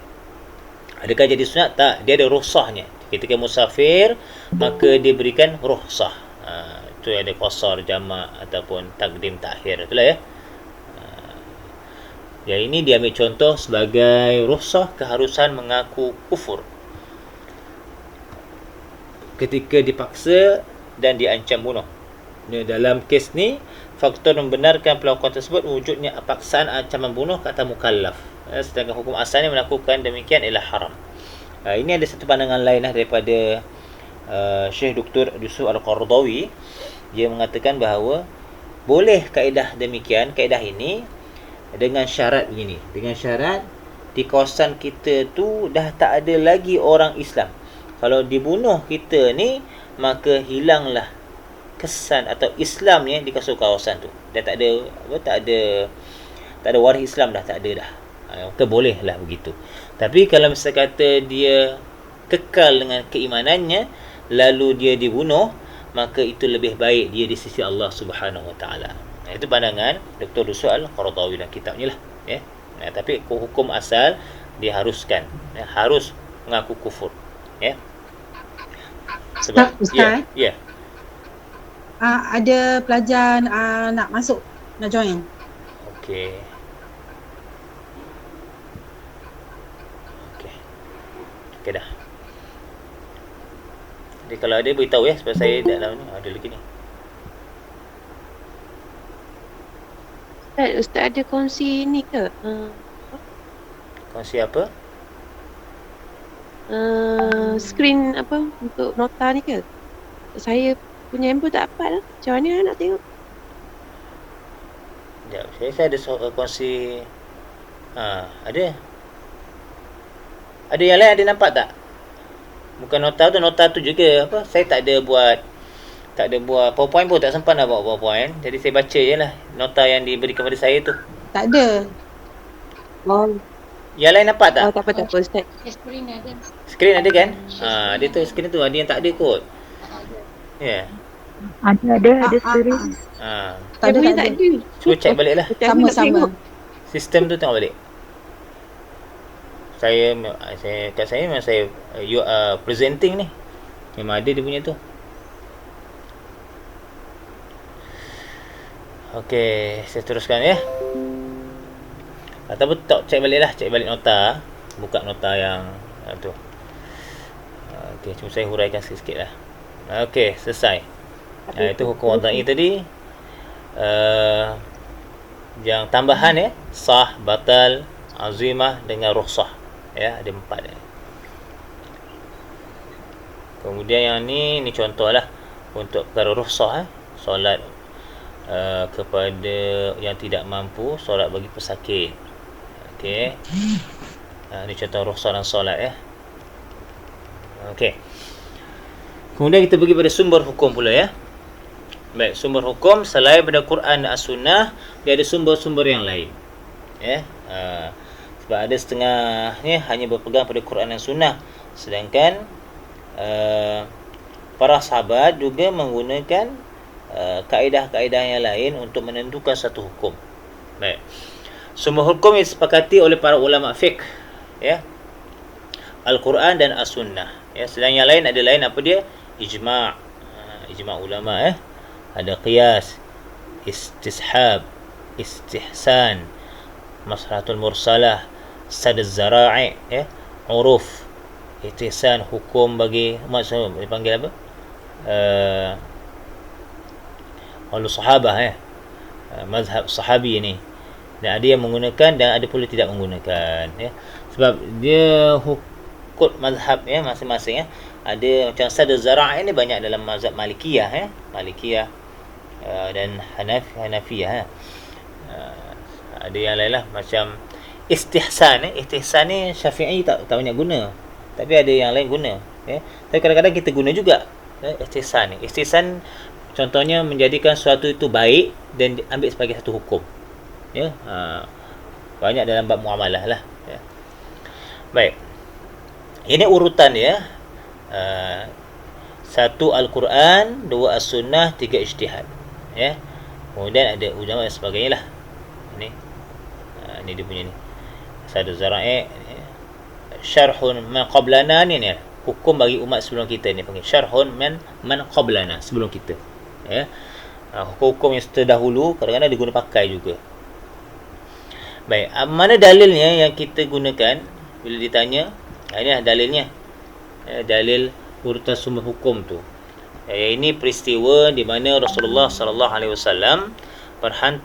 Adakah jadi sunat? Tak, dia ada rukhsahnya. Ketika musafir, maka dia berikan rukhsah. Itu ada qasar, jamak ataupun takdim, takhir, itulah, ya. Yang ini dia ambil contoh sebagai rukhsah keharusan mengaku kufur ketika dipaksa dan diancam bunuh. Dalam kes ni, faktor membenarkan pelakuan tersebut wujudnya paksaan ancaman bunuh ke atas mukallaf, sedangkan hukum asalnya melakukan demikian ialah haram. Ini ada satu pandangan lain daripada Syekh Dr. Yusuf Al-Qaradawi. Dia mengatakan bahawa boleh kaedah demikian, kaedah ini dengan syarat begini, dengan syarat di kawasan kita tu dah tak ada lagi orang Islam. Kalau dibunuh kita ni, maka hilanglah kesan atau Islamnya di kawasan tu. Dah tak ada tak ada waris Islam dah, tak ada dah. Maka bolehlah begitu. Tapi kalau misalnya kata dia kekal dengan keimanannya lalu dia dibunuh, maka itu lebih baik dia di sisi Allah Subhanahu Wa Taala. Itu pandangan Dr. Yusuf Al-Qaradawi dalam kitabnya lah, ya. Tapi hukum asal diharuskan, harus mengaku kufur, ya. Sebab Ustaz, ya. ada pelajar nak masuk, nak join. Okey, dah. Jadi kalau ada beritahu, ya, sebab saya dalam ni ada lagi ni. Ustaz ada kongsi ni ke? Kongsi apa? Skrin apa untuk nota ni ke? Saya punya handphone tak dapat lah. Macam mana nak tengok? Sekejap, saya ada kongsi. Ada. Ada yang lain ada nampak tak? Bukan nota tu juga apa? Saya tak ada buat PowerPoint pun, tak sempat nak buat PowerPoint. Jadi saya baca je lah nota yang diberikan kepada saya tu. Tak ada. Oh. Yang lain nampak tak? Tak apa Ustaz. Skrin ada. Skrin ada kan? Dia tu skrin tu ada yang tak ada kot. Ya. Ada skrin. Tak ada, tak ada. Cuba check balik lah. Sama-sama. Sistem tu tengok balik. Saya memang saya presenting ni. Memang ada dia punya tu. Okey, saya teruskan, ya. Ataupun check balik nota. Buka nota yang tu. Okey, cuma saya huraikan sikit lah. Okey, selesai. Itu hukum wadai tadi. Yang tambahan ya, sah, batal, azimah dengan rukhsah. Ya, ada 4 ya. Kemudian yang ni contohlah untuk perkara rukhsah, solat kepada yang tidak mampu, solat bagi pesakit. Okey. Ini contoh rukhsah dalam solat ya. Okey. Kemudian kita pergi pada sumber hukum pula ya. Baik, sumber hukum selain daripada Quran dan As-Sunnah, dia ada sumber-sumber yang lain. Ya. Sebab ada setengah ni hanya berpegang pada Quran dan Sunnah, sedangkan para sahabat juga menggunakan kaedah-kaedah yang lain untuk menentukan satu hukum. Baik. Sumber hukum yang disepakati oleh para ulama fiqh ya. Al-Quran dan As-Sunnah. Ya, sedang yang lain ada lain apa dia? Ijma'. Ijma' ulama ya. Ada qiyas, istishab, istihsan, maslahatul mursalah, sad az-zara'i ya, uruf, istihsan, hukum bagi maksud dipanggil apa? Qaul sahabah ya. Mazhab sahabi ni. Dan ada yang menggunakan dan ada pula tidak menggunakan ya. Sebab dia hukum mazhab ya masing-masing ya. Ada macam sad az-zara'i ni banyak dalam mazhab Malikiyah ya. Malikiyah dan Hanafiyah ya. Ada yang lain lah macam istihsan istihsan ni Syafi'i tak banyak guna, tapi ada yang lain guna ya. Tapi kadang-kadang kita guna juga ya, istihsan ni. Istihsan contohnya menjadikan sesuatu itu baik dan ambil sebagai satu hukum ya. Banyak dalam bab muamalah lah ya. Baik, ini urutan dia. 1 Al-Quran, 2 As-Sunnah, 3 Ijtihad ya. Kemudian ada ulama dan sebagainya lah. Ini dia punya ni Sad az-Zara'i, syarhun man qablana ni hukum bagi umat sebelum kita ni, panggil syarhun man qablana, sebelum kita ya. Hukum-hukum yang terdahulu kadang-kadang diguna pakai juga. Baik, mana dalilnya yang kita gunakan bila ditanya? Ini dalilnya dalil urutan sumber hukum tu. Ini peristiwa di mana Rasulullah sallallahu alaihi wasallam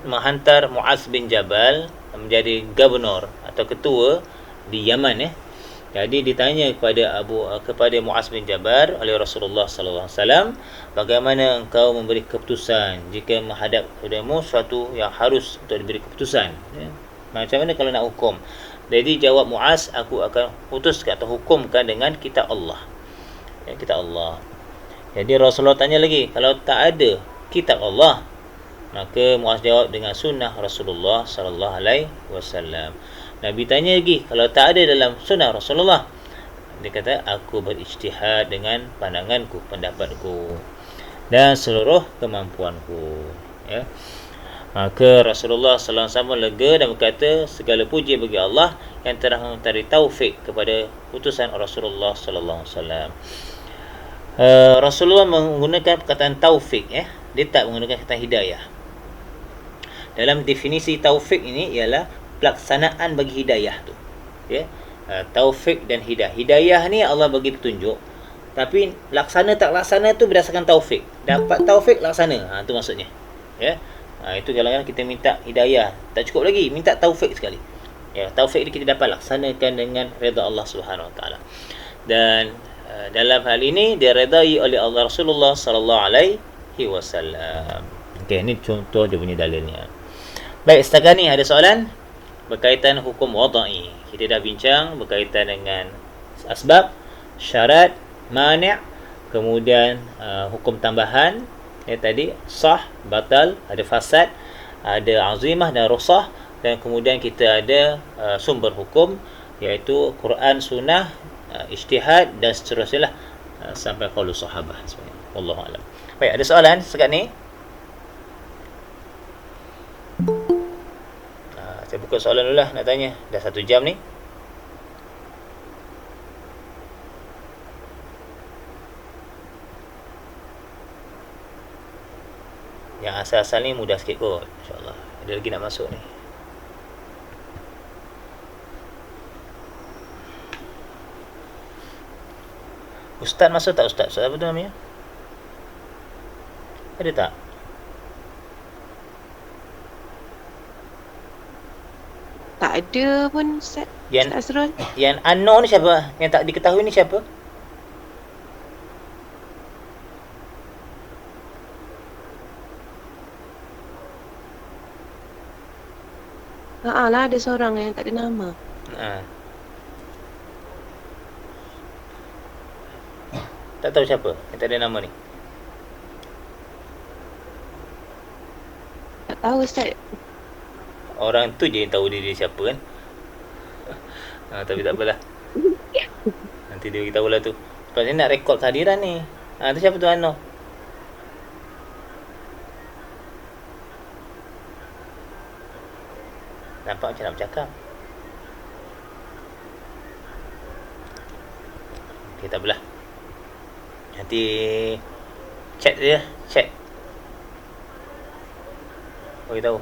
menghantar Muaz bin Jabal menjadi gubernur atau ketua di Yaman ya. Jadi ditanya kepada Muaz bin Jabal oleh Rasulullah sallallahu alaihi wasallam, bagaimana engkau memberi keputusan jika menghadap kepadamu sesuatu yang harus untuk diberi keputusan ya? Macam mana kalau nak hukum? Jadi jawab Muaz, aku akan putuskan atau hukumkan dengan kitab Allah. Ya, kitab Allah. Jadi Rasulullah tanya lagi, kalau tak ada kitab Allah, maka Muaz jawab dengan sunnah Rasulullah sallallahu alaihi wasallam. Nabi tanya lagi, kalau tak ada dalam sunnah Rasulullah, dia kata aku berijtihad dengan pandanganku, pendapatku dan seluruh kemampuanku ya. Maka Rasulullah sallallahu alaihi wasallam lega dan berkata, segala puji bagi Allah yang telah memberi taufik kepada putusan Rasulullah sallallahu alaihi wasallam. Rasulullah menggunakan perkataan taufik ya. Dia tak menggunakan kata hidayah. Dalam definisi taufik ini ialah pelaksanaan bagi hidayah tu ya. Taufik dan hidayah. Hidayah ni Allah bagi petunjuk, tapi laksana tak laksana tu berdasarkan taufik. Dapat taufik laksana. Tu maksudnya ya. Itu kadang-kadang kita minta hidayah, tak cukup lagi, minta taufik sekali ya. Taufik ni kita dapat laksanakan dengan redha Allah Subhanahu Wa Taala. Dan dalam hal ini diredai oleh Allah Rasulullah sallallahu alaihi wasallam. Okey, ini contoh dia punya dalilnya. Baik, setakat ni ada soalan berkaitan hukum wada'i. Kita dah bincang berkaitan dengan asbab, syarat, mani', kemudian hukum tambahan ya tadi, sah, batal, ada fasad, ada azimah dan rukhsah, dan kemudian kita ada sumber hukum iaitu Quran, Sunnah, ijtihad dan seterusnya lah sampai qaulus sahabah sebenarnya. Wallahu a'lam. Baik, ada soalan sekat ni? Saya buka soalan dulu lah nak tanya. Dah 1 jam ni. Yang asal-asal ni mudah sikit kot, insyaAllah. Ada lagi nak masuk ni. Ustaz masuk tak Ustaz? Ustaz apa tu namanya? Ada tak? Tak ada pun Ustaz. Yang Ustaz Asrul. yang unknown ni siapa? Yang tak diketahui ni siapa? Lah ada seorang yang tak ada nama. Ha. Tak tahu siapa yang tak ada nama ni. Tak tahu Ustaz. Orang tu je yang tahu dia siapa kan. Tapi tak apalah. Nanti dia beritahu lah tu. Sebab saya nak rekod kehadiran ni. Tu siapa tu Ano? Nampak macam nak bercakap. Okay, tak apalah. Nanti chat dia, chat. Bagi tahu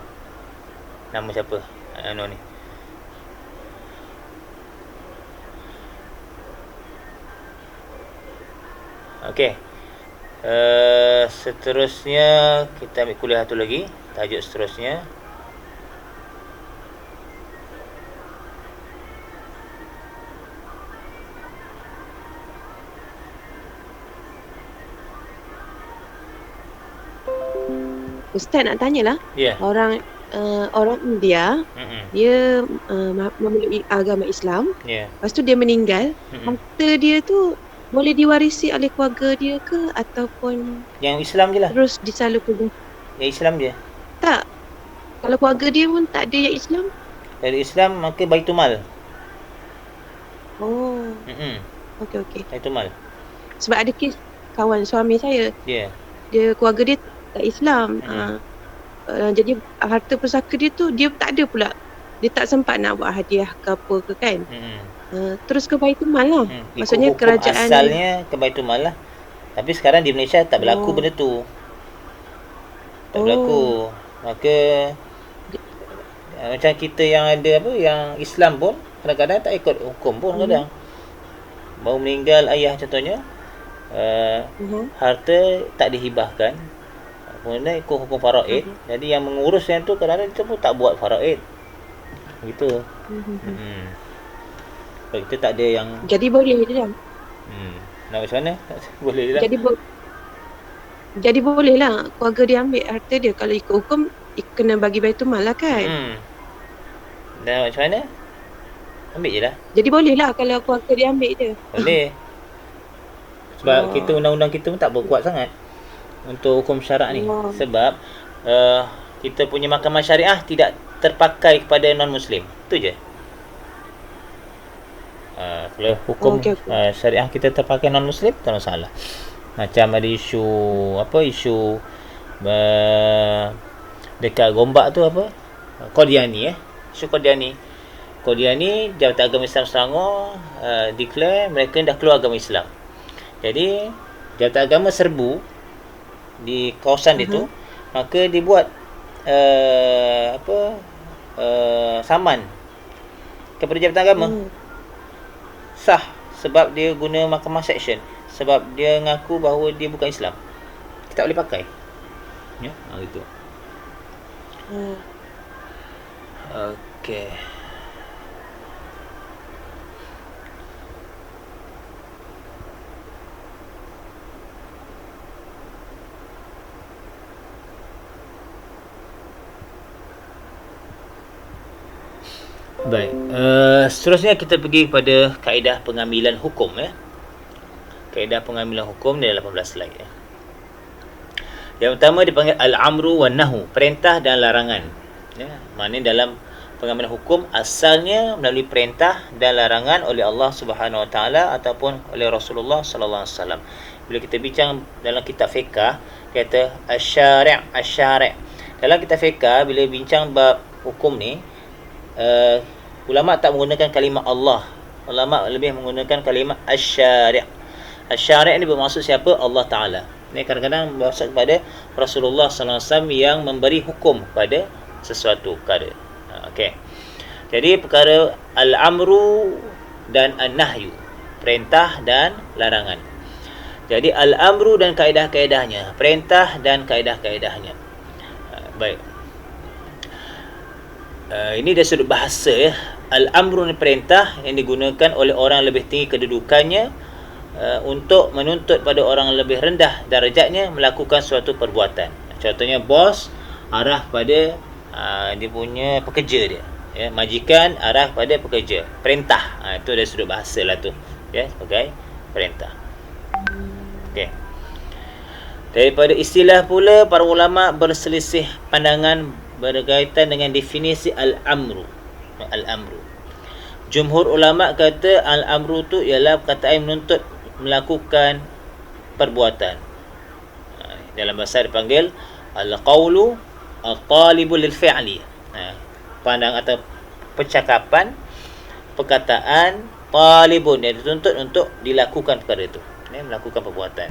nama siapa Ano ni. Okey. Seterusnya kita ambil kuliah satu lagi. Tajuk seterusnya Ustaz nak tanyalah. Ya. Orang India, dia memeluk agama Islam. Ya. Lepas tu dia meninggal. Harta dia tu boleh diwarisi oleh keluarga dia ke ataupun Yang Islam je lah. terus disalurkan? Yang Islam je. Tak. Kalau keluarga dia pun tak ada yang Islam? Dari Islam maka Baitul Mal. Oh, Hmm. okey. Baitul Mal. Sebab ada kes kawan suami saya. Ya. Dia keluarga dia tak Islam. Jadi harta pusaka dia tu dia tak ada pula. Dia tak sempat nak buat hadiah ke apa ke kan. Terus ke Baitul Mal lah. Maksudnya Hukum kerajaan asalnya ke Baitul Mal lah. Tapi sekarang di Malaysia tak berlaku benda tu. Tak berlaku. Maka macam kita yang ada apa, yang Islam pun kadang-kadang tak ikut hukum pun kadang. Baru meninggal ayah contohnya, harta tak dihibahkan. Kemudian ikut hukum faraid. Jadi yang mengurus yang tu kadang-kadang kita pun tak buat faraid. Begitu. Sebab kita tak ada yang jadi boleh je lah. nak macam mana? Boleh je lah. Jadi boleh lah keluarga dia ambil harta dia. Kalau ikut hukum kena bagi Baitul Mal lah kan. Dan macam mana? Ambil je lah. Jadi boleh lah kalau keluarga dia ambil je. Boleh. Sebab kita undang-undang kita pun tak berkuat sangat untuk hukum syarak ni. Sebab kita punya mahkamah syariah tidak terpakai kepada non-Muslim. Itu je. Kalau hukum syariah kita terpakai non-Muslim, tak masalah. Macam ada isu dekat Gombak tu apa? Qadiani isu Qadiani. Jabatan Agama Islam Selangor declare mereka dah keluar agama Islam. Jadi Jabatan Agama serbu di kawasan itu, maka dibuat saman kepada Jabatan Agama. Sah sebab dia guna mahkamah section, sebab dia ngaku bahawa dia bukan Islam. Kita tak boleh pakai. Ya, gitu. Okey. Baik, seterusnya kita pergi kepada kaedah pengambilan hukum ya. Kaedah pengambilan hukum ni 18 slide ya. Yang pertama dipanggil al-amru wan nahu, perintah dan larangan. Ya, maknanya dalam pengambilan hukum asalnya melalui perintah dan larangan oleh Allah Subhanahu Wa Taala ataupun oleh Rasulullah sallallahu alaihi wasallam. Bila kita bincang dalam kitab fiqh, kata asy-syari'. Dalam kitab fiqh bila bincang bab hukum ni, ulama tak menggunakan kalimah Allah. Ulama lebih menggunakan kalimah asy-syari'. Asy-syari' ni bermaksud siapa? Allah Taala. Ini kadang-kadang bermaksud kepada Rasulullah sallallahu alaihi wasallam yang memberi hukum pada sesuatu perkara. Okey. Jadi perkara al-amru dan an-nahyu, perintah dan larangan. Jadi al-amru dan kaedah-kaedahnya, perintah dan kaedah-kaedahnya. Baik. Ini dari sudut bahasa ya. Al-amru ni perintah yang digunakan oleh orang lebih tinggi kedudukannya untuk menuntut pada orang lebih rendah darjatnya melakukan suatu perbuatan. Contohnya bos arah pada dia punya pekerja dia, ya, majikan arah pada pekerja. Perintah. Itu dari sudut bahasa lah tu, ya, sebagai perintah. Okey. Daripada istilah pula, para ulama berselisih pandangan berkaitan dengan definisi al-amru. Al-amru. Jumhur ulama kata al-amru tu ialah perkataan menuntut melakukan perbuatan. Dalam bahasa dipanggil al-qawlu al-talibu lil-fi'li. Pandang atau percakapan, perkataan talibun yang dituntut untuk dilakukan perkara itu, melakukan perbuatan.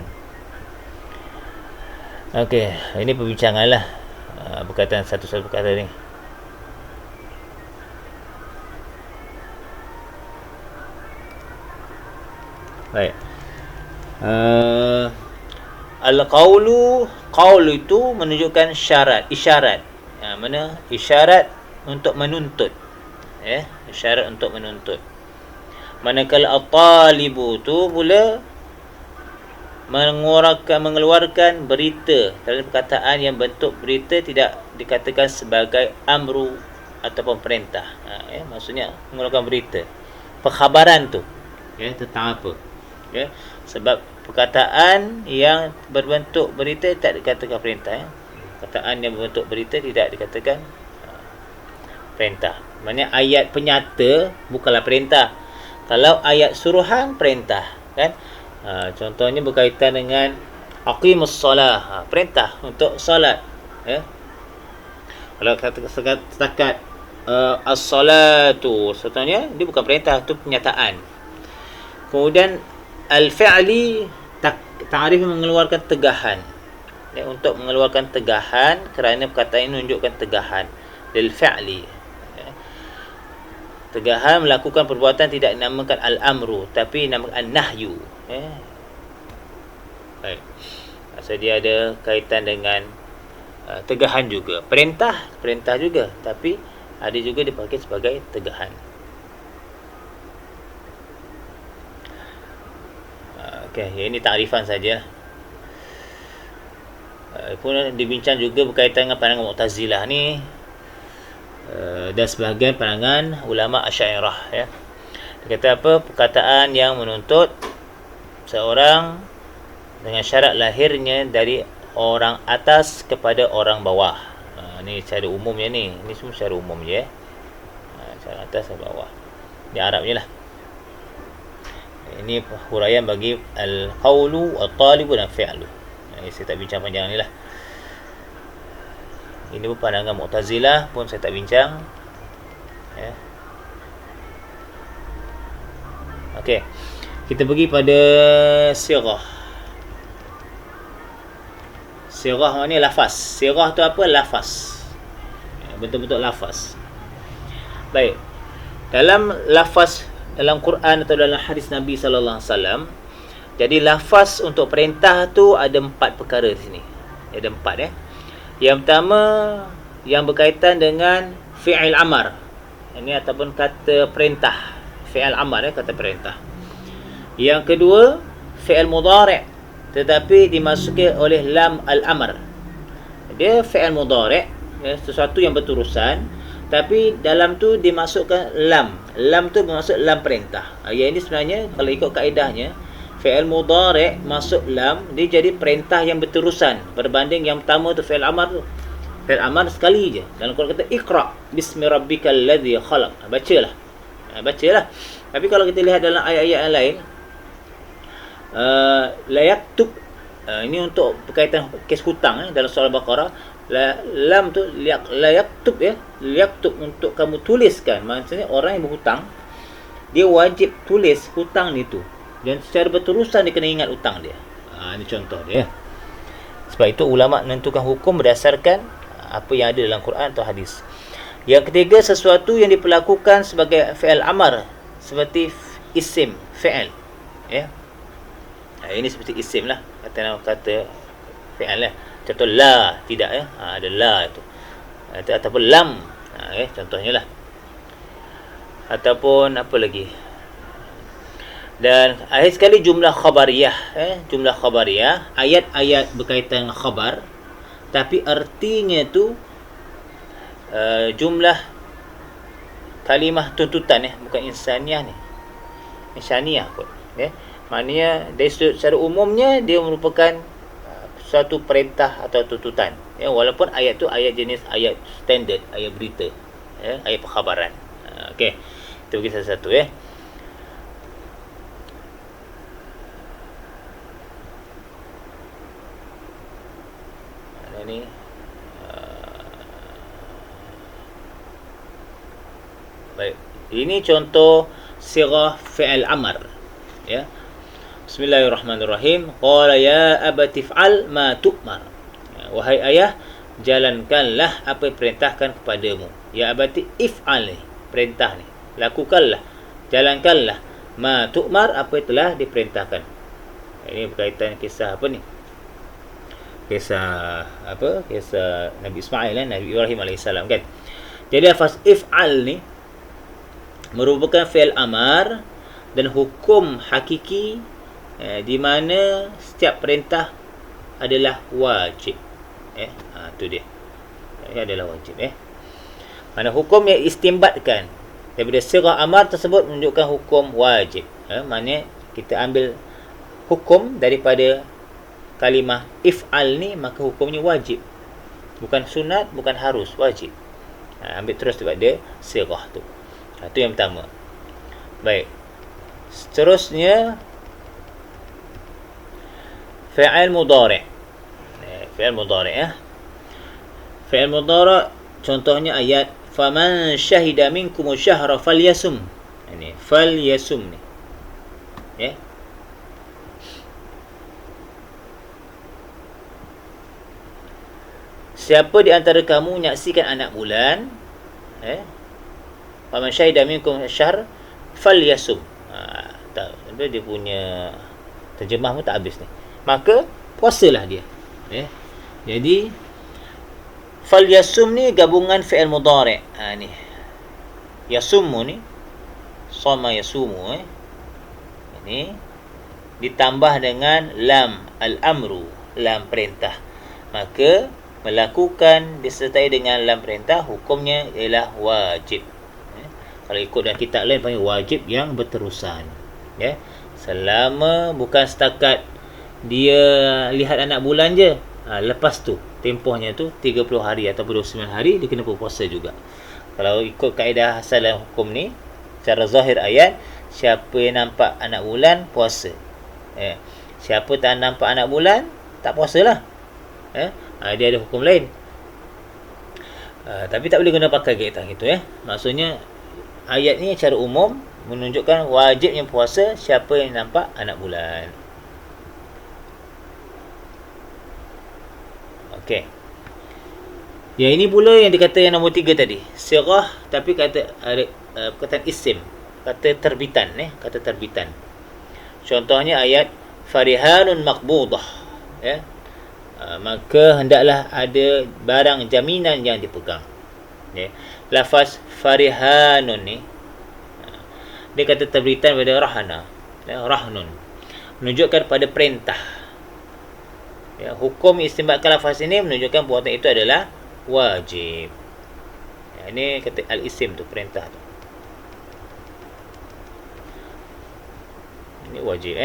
Okey, ini perbincangan lah berkaitan satu-satu perkara ni. Baik. Al-qawlu, qaul itu menunjukkan syarat, isyarat. Mana isyarat untuk menuntut, ya, isyarat untuk menuntut. Manakala at-talibu tu pula mengeluarkan berita dalam perkataan yang bentuk berita tidak dikatakan sebagai amru ataupun perintah. Maksudnya mengeluarkan berita, perkhabaran tu, ya, tentang apa, ya. Sebab perkataan yang berbentuk berita tak dikatakan perintah, ya. Perkataan yang berbentuk berita tidak dikatakan perintah. Maksudnya ayat penyata bukanlah perintah. Kalau ayat suruhan, perintah, kan? Contohnya berkaitan dengan aqimus solah, perintah untuk solat, ya. Kalau setakat as-salatu, contohnya dia bukan perintah, itu penyataan. Kemudian al-fi'li, ta'rif mengeluarkan tegahan, ya, untuk mengeluarkan tegahan kerana perkataan ini menunjukkan tegahan. Lil fi'li, tegahan melakukan perbuatan tidak dinamakan al-amru tapi dinamakan an-nahyu, ya. Baik. Maksud dia ada kaitan dengan tegahan juga. Perintah juga, tapi ada juga dipakai sebagai tegahan. Okey, ini takrifan saja. Pun dibincang juga berkaitan dengan pandangan Mu'tazilah ni. Dan sebahagian pandangan ulama Asy'ariyah, ya. Dia kata apa? Perkataan yang menuntut seorang dengan syarat lahirnya dari orang atas kepada orang bawah. Ni secara umumnya ni. Ni semua secara umum je, ya. Secara atas ke bawah. Di Arabnya lah. Ini huraian bagi al-qawlu, al-talibu dan fi'lu. Saya tak bincang panjang ni lah. Ini pun pandangan Mu'tazilah pun saya tak bincang, ya. Okey. Kita pergi pada sirah. Sirah maknanya lafaz. Sirah tu apa? Lafaz. Betul-betul lafaz. Baik. Dalam lafaz dalam Quran atau dalam hadis Nabi sallallahu alaihi wasallam, jadi lafaz untuk perintah tu ada 4 perkara di sini. Ada 4, ya. Yang pertama yang berkaitan dengan fi'il amar. Ini ataupun kata perintah. Fi'il amar, ya, kata perintah. Yang kedua fi'il mudhari' tetapi dimasuki oleh lam al-amr. Dia fi'il mudhari', ya, sesuatu yang berterusan, tapi dalam tu dimasukkan lam. Lam tu bermaksud lam perintah. Yang ini sebenarnya kalau ikut kaedahnya, fi'il mudhari' masuk lam, dia jadi perintah yang berterusan berbanding yang pertama tu fi'il amar tu. Fi'il amar sekali je. Dalam Quran kata iqra bismi rabbikal ladzi khalaq. Bacalah. Bacalah. Tapi kalau kita lihat dalam ayat-ayat yang lain, la yaktub, ini untuk berkaitan kes hutang, dalam surah Al-Baqarah, lam tu la yaktub, ya. Yaktub untuk kamu tuliskan. Maksudnya orang yang berhutang dia wajib tulis hutang itu. Dan secara berterusan dia kena ingat hutang dia. Ini contoh dia. Sebab itu ulama menentukan hukum berdasarkan apa yang ada dalam Quran atau hadis. Yang ketiga, sesuatu yang diperlakukan sebagai fi'il amar, seperti isim, fi'il, ya. Ini seperti isim lah, kata fi'al lah. Contoh la, tidak ya. Ada la itu. Ataupun lam. Contohnya lah. Ataupun apa lagi? Dan akhir sekali jumlah khabariyah. Jumlah khabariyah, ayat-ayat berkaitan dengan khabar, tapi artinya tu jumlah kalimah tuntutan bukan insaniah ni. Insaniah pun. Maknanya dari secara umumnya dia merupakan suatu perintah atau tuntutan. Walaupun ayat tu ayat jenis ayat standard, ayat berita, ayat perkhabaran. Okey. Itu bagi satu ni baik. Ini contoh sirah fi'al amr. Bismillahirrahmanirrahim. Qala ya abati fa'al ma tu'mar. Wahai ayah, jalankanlah apa yang perintahkan kepadamu. Ya abati if'al ni, perintah ni. Lakukanlah, jalankanlah ma tu'mar, apa yang telah diperintahkan. Ini berkaitan kisah apa ni? Kisah Nabi Ismail Nabi Ibrahim alaihissalam kan. Jadi lafaz if'al ni merupakan fi'il amar dan hukum hakiki di mana setiap perintah adalah wajib. Tu dia. Ini adalah wajib. Mana hukum yang istimbatkan daripada sirah amar tersebut menunjukkan hukum wajib. Maknanya kita ambil hukum daripada kalimah if'al ni, maka hukumnya wajib. Bukan sunat, bukan harus, wajib. Ambil terus daripada sirah tu. Itu yang pertama. Baik. Seterusnya fi'il mudhari'. Fi'il mudhari'. Fi'il mudhari' contohnya ayat faman syahida minkum syahra falyasum. Ini falyasum ni. Siapa di antara kamu menyaksikan anak bulan, faman syahida minkum syahr falyasum. Dia punya terjemah pun tak habis ni. Maka puasalah dia. Jadi falyasum ni gabungan fi'il mudhari'. Ni yasummu ni, sama yasumu. Ini ditambah dengan lam al-amru, lam perintah. Maka melakukan disertai dengan lam perintah, hukumnya ialah wajib. Kalau ikut dalam kitab lain panggil wajib yang berterusan. Selama bukan setakat dia lihat anak bulan je, lepas tu tempohnya tu 30 hari atau 29 hari dia kena berpuasa juga. Kalau ikut kaedah asal dalam hukum ni, secara zahir ayat, siapa yang nampak anak bulan puasa. Siapa tak nampak anak bulan tak puasalah. Dia ada hukum lain. Tapi tak boleh guna pakai kaedah gitu. Maksudnya ayat ni secara umum menunjukkan wajibnya puasa siapa yang nampak anak bulan. Okey. Yang ini pula yang dikata yang nombor 3 tadi. Sirah tapi kata perkataan isim, kata terbitan. Kata terbitan. Contohnya ayat farihanun maqbudah. Maka hendaklah ada barang jaminan yang dipegang. Lafaz farihanun ni dia kata terbitan pada rahana, rahnun, menunjukkan pada perintah. Hukum istimbatkan lafaz ini menunjukkan perbuatan itu adalah wajib. Ini kata al-isim tu, perintah tu. Ini wajib.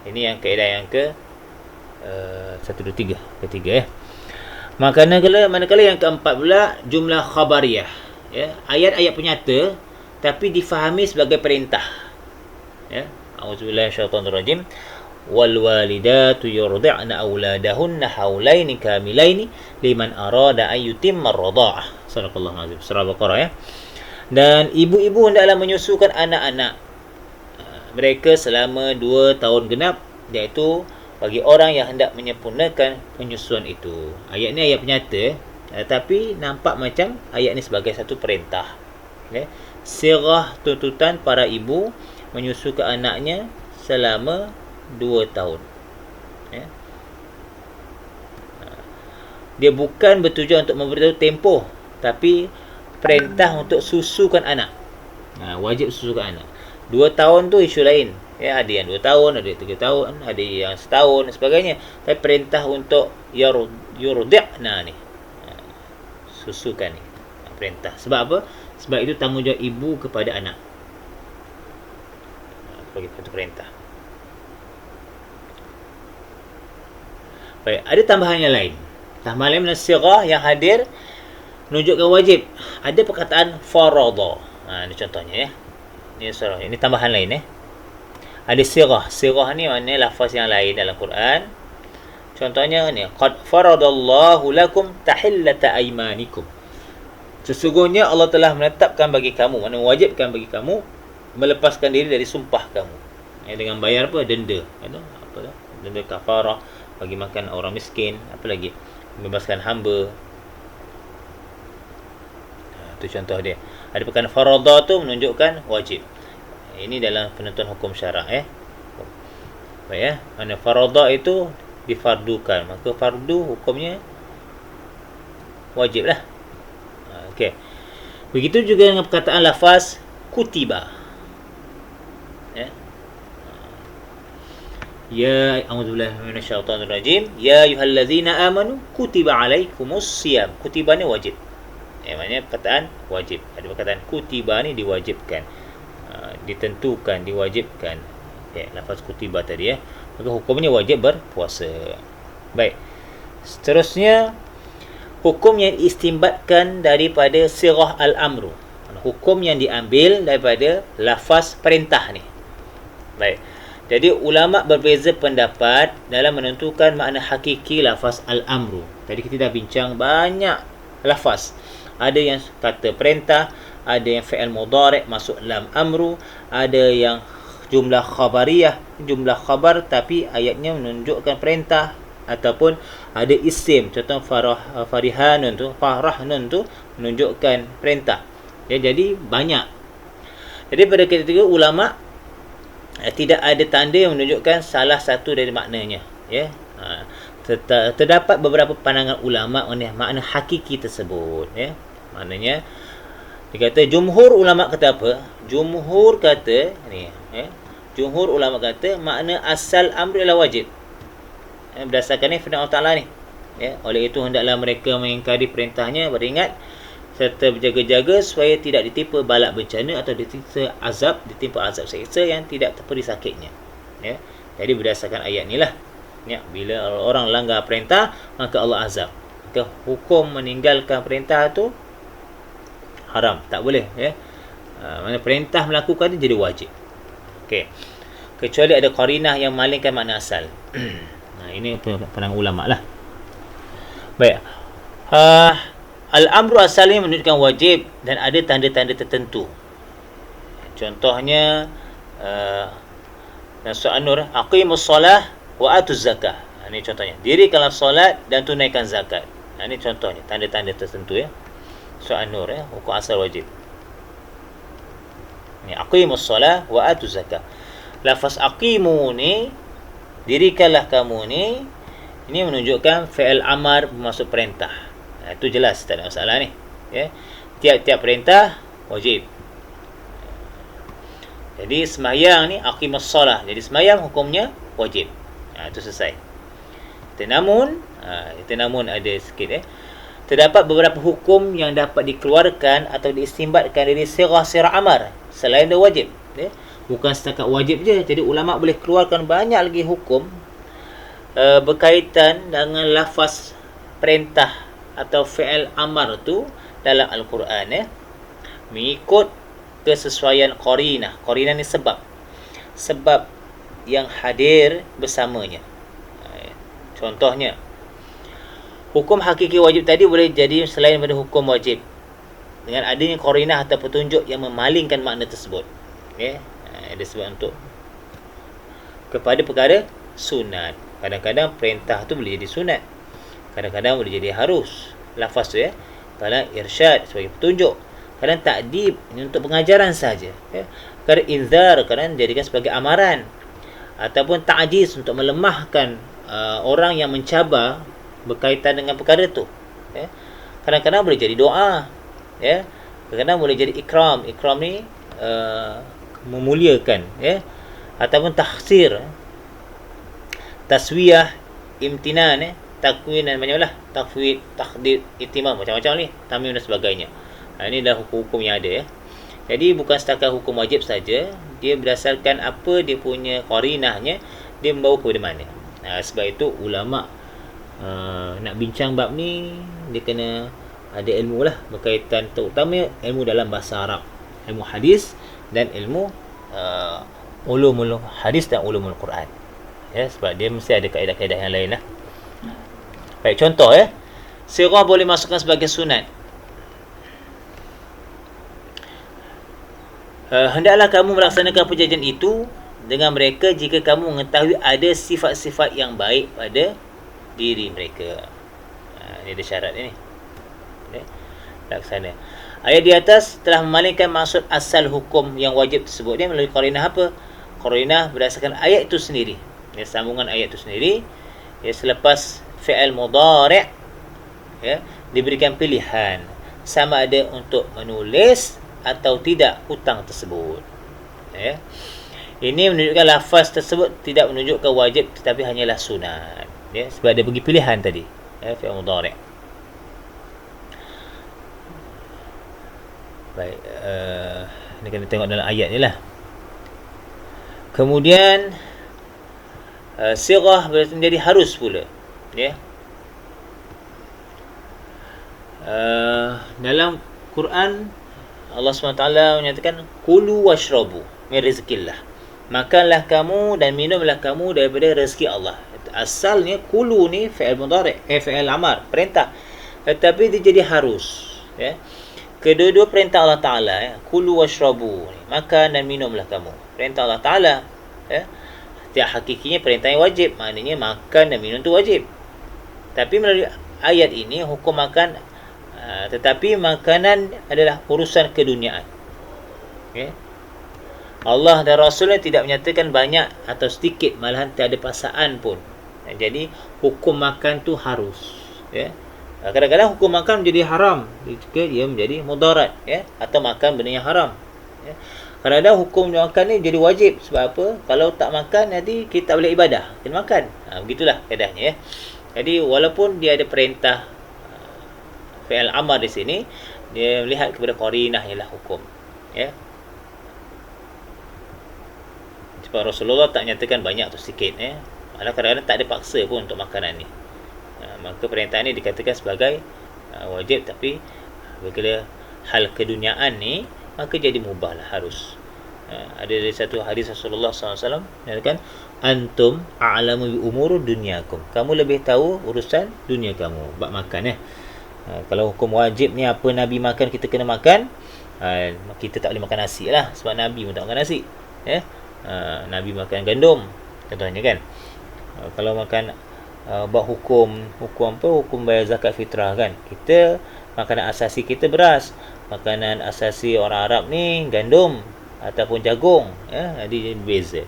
Ini yang kaedah yang ke 1, 2, 3. Ketiga. Manakala yang keempat pula jumlah khabariyah. Ayat-ayat penyata tapi difahami sebagai perintah. A'udzubillahi minasyaitonirrajim. Wal walidatu yurdi'na auladahunna haulaini kamilaini liman arada an yutimma ar-radha'ah. Sadaqallahu azim. Surah Al-Baqarah. Dan ibu-ibu hendaklah menyusukan anak-anak mereka selama 2 tahun genap, iaitu bagi orang yang hendak menyempurnakan penyusuan itu. Ayat ni ayat penyata, tapi nampak macam ayat ni sebagai satu perintah. Sirah tuntutan para ibu menyusukan anaknya selama 2 tahun. dia bukan bertujuan untuk memberitahu tempoh, tapi perintah untuk susukan anak. Wajib susukan anak. 2 tahun tu isu lain. Ya, ada yang 2 tahun, ada yang 3 tahun, ada yang setahun dan sebagainya. Tapi perintah untuk yurdi'na ni. Susukan ni. Perintah. Sebab apa? Sebab itu tanggungjawab ibu kepada anak. Bagi satu perintah. Baik, ada tambahan yang lain. Tambahan lain mana sirah yang hadir menunjukkan wajib. Ada perkataan farada. Ini contohnya ya. Ini tambahan lain Ada sirah. Sirah ni maknanya lafaz yang lain dalam Quran. Contohnya ni, qad faradallahu lakum tahillata aymanikum. Sesungguhnya Allah telah menetapkan bagi kamu, maknanya mewajibkan bagi kamu melepaskan diri dari sumpah kamu. Dengan bayar apa? Denda. Denda kafarah, bagi makan orang miskin, apa lagi? Membebaskan hamba. Itu contoh dia. Ada perkataan farada tu menunjukkan wajib. Ini dalam penentuan hukum syarak Baik ya. Mana farada itu difardukan, maka fardu hukumnya wajib lah. Okey. Begitu juga dengan perkataan lafaz kutiba. Ya, a'udzubillahi minasyaitonir rajim. Ya ayyuhallazina amanu kutiba alaikumus siyam. Kutiba ni wajib. Maknanya perkataan wajib. Ada perkataan kutiba ni diwajibkan. Ditentukan, diwajibkan. Lafaz kutiba tadi maka hukumnya wajib berpuasa. Baik. Seterusnya hukum yang istimbatkan daripada sirah al-amru. Hukum yang diambil daripada lafaz perintah ni. Baik. Jadi ulama berbeza pendapat dalam menentukan makna hakiki lafaz al-amru. Tadi kita dah bincang banyak lafaz. Ada yang kata perintah, ada yang fi'il mudhari' masuk lam amru, ada yang jumlah khabariyah, jumlah khabar tapi ayatnya menunjukkan perintah, ataupun ada isim, contoh farihanun tu, farahnun tu menunjukkan perintah. Jadi banyak. Jadi pada ketika ulama tidak ada tanda yang menunjukkan salah satu dari maknanya. Terdapat beberapa pandangan ulama mengenai makna hakiki tersebut. Maknanya dia kata jumhur ulama kata apa? Jumhur kata ni, jumhur ulama kata makna asal amr ialah wajib. Berdasarkan ni firman Allah Taala ni. Oleh itu hendaklah mereka mengingkari perintahnya, beringat serta berjaga-jaga supaya tidak ditimpa balak bencana atau ditimpa azab seksa yang tidak terperi sakitnya. Jadi berdasarkan ayat ni lah. Bila orang langgar perintah, maka Allah azab. Maka hukum meninggalkan perintah tu haram, tak boleh. Mana perintah melakukan dia jadi wajib. Okey. Kecuali ada qarinah yang malingkan makna asal. Ini pandangan ulama lah. Baik. Al-amru asalnya menunjukkan wajib dan ada tanda-tanda tertentu. Contohnya dalam surah An-Nur, aqimus solah wa atuz zakah. Ini contohnya. Dirikanlah solat dan tunaikan zakat. Ini contohnya, tanda-tanda tertentu surah An-Nur hukum asal wajib. Ini aqimus solah wa atuz zakah. Lafaz aqimu ni, dirikanlah kamu ni, ini menunjukkan fi'il amar bermaksud perintah. Itu jelas, tak ada masalah ni. Tiap-tiap perintah wajib. Jadi sembahyang ni aqimus solah. Jadi sembahyang hukumnya wajib. Itu selesai. Namun ada sikit terdapat beberapa hukum yang dapat dikeluarkan atau diistimbatkan dari sirah-sirah amar selain dari wajib. Bukan setakat wajib je. Jadi ulama boleh keluarkan banyak lagi hukum berkaitan dengan lafaz perintah atau fi'il amar tu dalam Al-Quran mengikut kesesuaian qarinah. Qarinah ni sebab yang hadir bersamanya. Contohnya, hukum hakiki wajib tadi boleh jadi selain daripada hukum wajib dengan adanya qarinah atau petunjuk yang memalingkan makna tersebut. Ada sebab untuk kepada perkara sunat. Kadang-kadang perintah tu boleh jadi sunat, kadang-kadang boleh jadi harus. Lafaz tu kadang irsyad sebagai petunjuk, kadang ta'dib ini untuk pengajaran saja. Kadang inzar, kadang jadikan sebagai amaran, ataupun ta'jiz untuk melemahkan orang yang mencabar berkaitan dengan perkara tu. Ya. Kadang-kadang boleh jadi doa, ya. Kadang-kadang boleh jadi ikram. Ikram ni memuliakan, ya. Ataupun tahsir, taswiyah, imtinan, ya. Takwin dan macam lah, tafwid, takdir, itimam, macam-macam ni, tamim dan sebagainya. Ini dah hukum-hukum yang ada, ya. Jadi bukan setakat hukum wajib saja, dia berdasarkan apa dia punya qarinahnya, dia membawa kepada mana. Sebab itu ulama nak bincang bab ni, dia kena ada ilmu lah berkaitan, terutama ilmu dalam bahasa Arab, ilmu hadis dan ilmu ulumul hadis dan ulumul Quran, ya, sebab dia mesti ada kaedah-kaedah yang lain lah. Baik, contoh, ya, sirah boleh masukkan sebagai sunat. Hendaklah kamu melaksanakan perjanjian itu dengan mereka jika kamu mengetahui ada sifat-sifat yang baik pada diri mereka. Ini ada syarat ni. Okay. Laksana. Ayat di atas telah memalingkan maksud asal hukum yang wajib tersebut. Dia melalui qarinah apa? Qarinah berdasarkan ayat itu sendiri. Ya, sambungan ayat itu sendiri. Ya, selepas fi'il mudhari', ya, diberikan pilihan sama ada untuk menulis atau tidak hutang tersebut. Ya. Ini menunjukkan lafaz tersebut tidak menunjukkan wajib tetapi hanyalah sunat. Ya, sebab dia bagi pilihan tadi. Ya, fi'il mudhari'. Baik, ni kena tengok dalam ayat ni lah. Kemudian sirah menjadi harus pula. Ya. Dalam Quran Allah SWT menyatakan kulu washrabu min rizqillah. Makanlah kamu dan minumlah kamu daripada rezeki Allah. Asalnya kulu ni fi'il mudhari', fi'il amar, perintah. Tetapi dia jadi harus, ya. Kedua-dua perintah Allah Ta'ala, ya. Kulu washrabu, makan dan minumlah kamu. Perintah Allah Ta'ala, ya. Tiap hakikinya perintah yang wajib, maknanya makan dan minum tu wajib. Tapi melalui ayat ini hukum makan, tetapi makanan adalah urusan keduniaan. Okay. Allah dan Rasulnya tidak menyatakan banyak atau sedikit, malahan tiada paksaan pun. Jadi hukum makan tu harus. Ya. Kadang-kadang hukum makan menjadi haram jika dia menjadi mudarat, ya, atau makan benda yang haram. Ya. Kadang-kadang hukum makan ni jadi wajib. Sebab apa? Kalau tak makan nanti kita tak boleh ibadah, kena makan. Begitulah kaedahnya, ya. Jadi walaupun dia ada perintah fi'il amar di sini, dia melihat kepada qarinah ialah hukum, ya. Sebab Rasulullah tak nyatakan banyak atau sikit, ya. Malah kadang-kadang tak ada paksa pun untuk makanan ni. Maka perintah ni dikatakan sebagai wajib, tapi bila hal keduniaan ni maka jadi mubah lah, harus. Ada satu hadis Rasulullah SAW menyatakan antum a'lamu bi umuri dunyakum, kamu lebih tahu urusan dunia kamu, bab makan, ya. Kalau hukum wajib ni apa Nabi makan kita kena makan, kita tak boleh makan nasi lah, sebab Nabi pun tak makan nasi, ya. Nabi makan gandum contohnya, kan. Kalau makan buat hukum apa, hukum bayar zakat fitrah, kan, kita makanan asasi kita beras, makanan asasi orang Arab ni gandum ataupun jagung, ya. Jadi beza.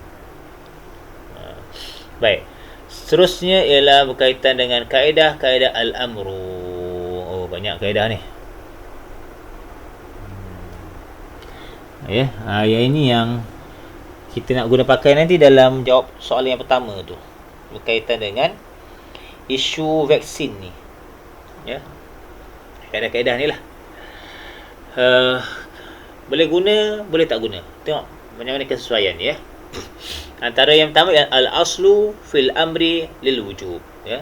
Baik, seterusnya ialah berkaitan dengan kaedah al-amru. Banyak kaedah ni. Ya, yang ini yang kita nak guna pakai nanti dalam jawab soalan yang pertama tu, berkaitan dengan isu vaksin ni, ya. Kaedah-kaedah ni lah. Boleh guna, boleh tak guna. Tengok macam mana kesesuaian, ya. Antara yang pertama al-aslu fil amri lil wujub, ya.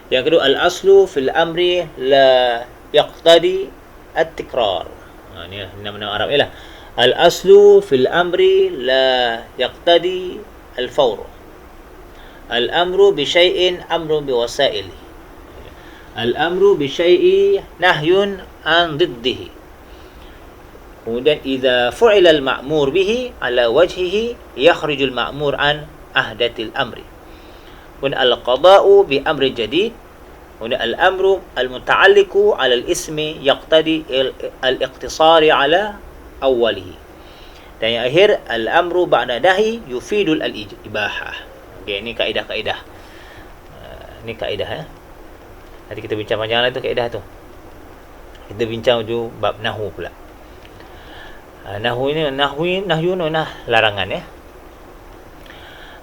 Yang kedua al-aslu fil amri la yaqtadi at-tikrar. Ni nama-nama Arab ialah al-aslu fil amri la yaqtadi al-fawr. Al-amru bi syai'in amrun bi wasail. Al-amru bi syai'i nahyun an diddihi. Kemudian idza fu'ila al-ma'mur bihi ala wajhihi yakhrijul ma'mur an ahdatil amri. Kemudian al-qada'u bi amri jadid. Kemudian al-amru al-muta'alliqu ala al-ismi yaqtadi al-iqtisari ala awwalihi. Dan yang akhir al-amru ba'da nahi yufidul al-ibahah. Okey, ni kaedah-kaedah. Ni kaedah, ya. Nanti kita bincang panjang lah tu kaedah tu. Kita bincang je bab nahwu pula. Nahwu ni larangan ya.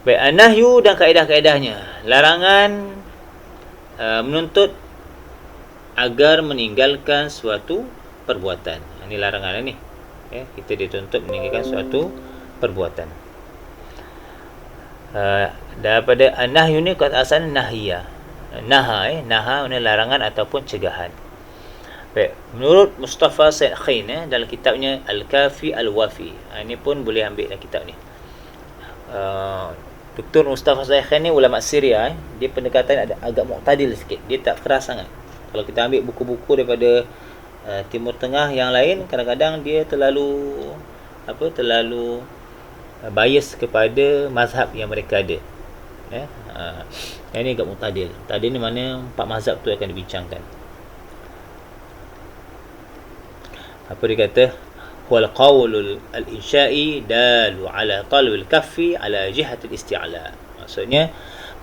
Baik, nahyu dan kaedah-kaedahnya. Larangan menuntut agar meninggalkan suatu perbuatan. Ini larangan ni. Ya, kita dituntut meninggalkan suatu perbuatan. Daripada nahyu ni kata asal nahiyah. Naha ni larangan ataupun cegahan. Baik, menurut Mustafa Said Khain dalam kitabnya Al-Kafi Al-Wafi. Ini pun boleh ambil dalam kitab ni. Dr. Mustafa Said Khain ni ulama Syria. Dia pendekatan ada agak mu'tadil sikit. Dia tak keras sangat. Kalau kita ambil buku-buku daripada Timur Tengah yang lain, kadang-kadang dia terlalu bias kepada mazhab yang mereka ada. Yang ni agak mu'tadil. Tadi ni mana 4 mazhab tu akan dibincangkan. Apa dia kata? Wal qawlul al-insya'i dalu ala talbil kaffi ala jihatil isti'la. Maksudnya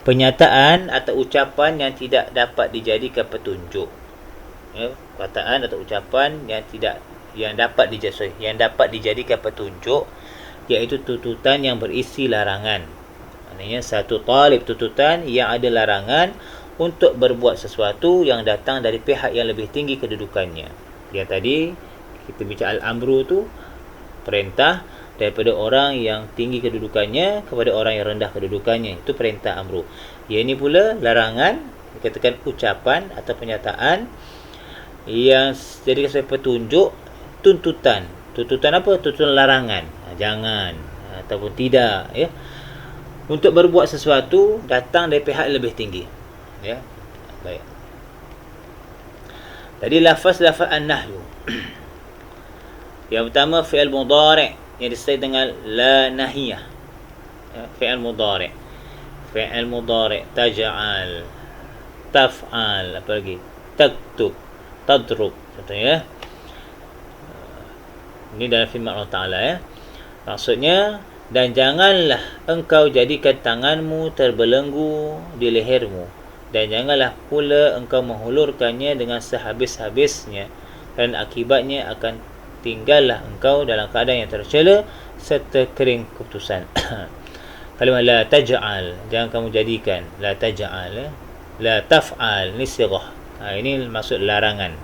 penyataan atau ucapan yang tidak dapat dijadikan petunjuk. Ya, perkataan atau ucapan yang dapat dijadikan petunjuk, iaitu tuntutan yang berisi larangan. Maknanya satu talib tuntutan yang ada larangan untuk berbuat sesuatu yang datang dari pihak yang lebih tinggi kedudukannya. Yang tadi kita bincang al-amru tu, perintah daripada orang yang tinggi kedudukannya kepada orang yang rendah kedudukannya, itu perintah amru. Yang ini pula larangan, dikatakan ucapan atau pernyataan yang jadi sebagai petunjuk, tuntutan apa? Tuntutan larangan, jangan ataupun tidak, ya, untuk berbuat sesuatu datang dari pihak yang lebih tinggi, ya. Baik, tadi lafaz an-nahyu. Yang pertama fi'il mudhari' yang disertai dengan la nahiyah. Ya, fi'il mudhari'. Fi'il mudhari' taj'al, taf'al, apa lagi? Taktub, tadrub, contohnya. Ini dalam firman Allah Ta'ala, ya. Maksudnya, dan janganlah engkau jadikan tanganmu terbelenggu di lehermu, dan janganlah pula engkau menghulurkannya dengan sehabis-habisnya, dan akibatnya akan tinggallah engkau dalam keadaan yang tercela serta kering keputusan. Kalimah la taj'al, jangan kamu jadikan. La taj'al, la taf'al, ni sirah. Ini maksud larangan.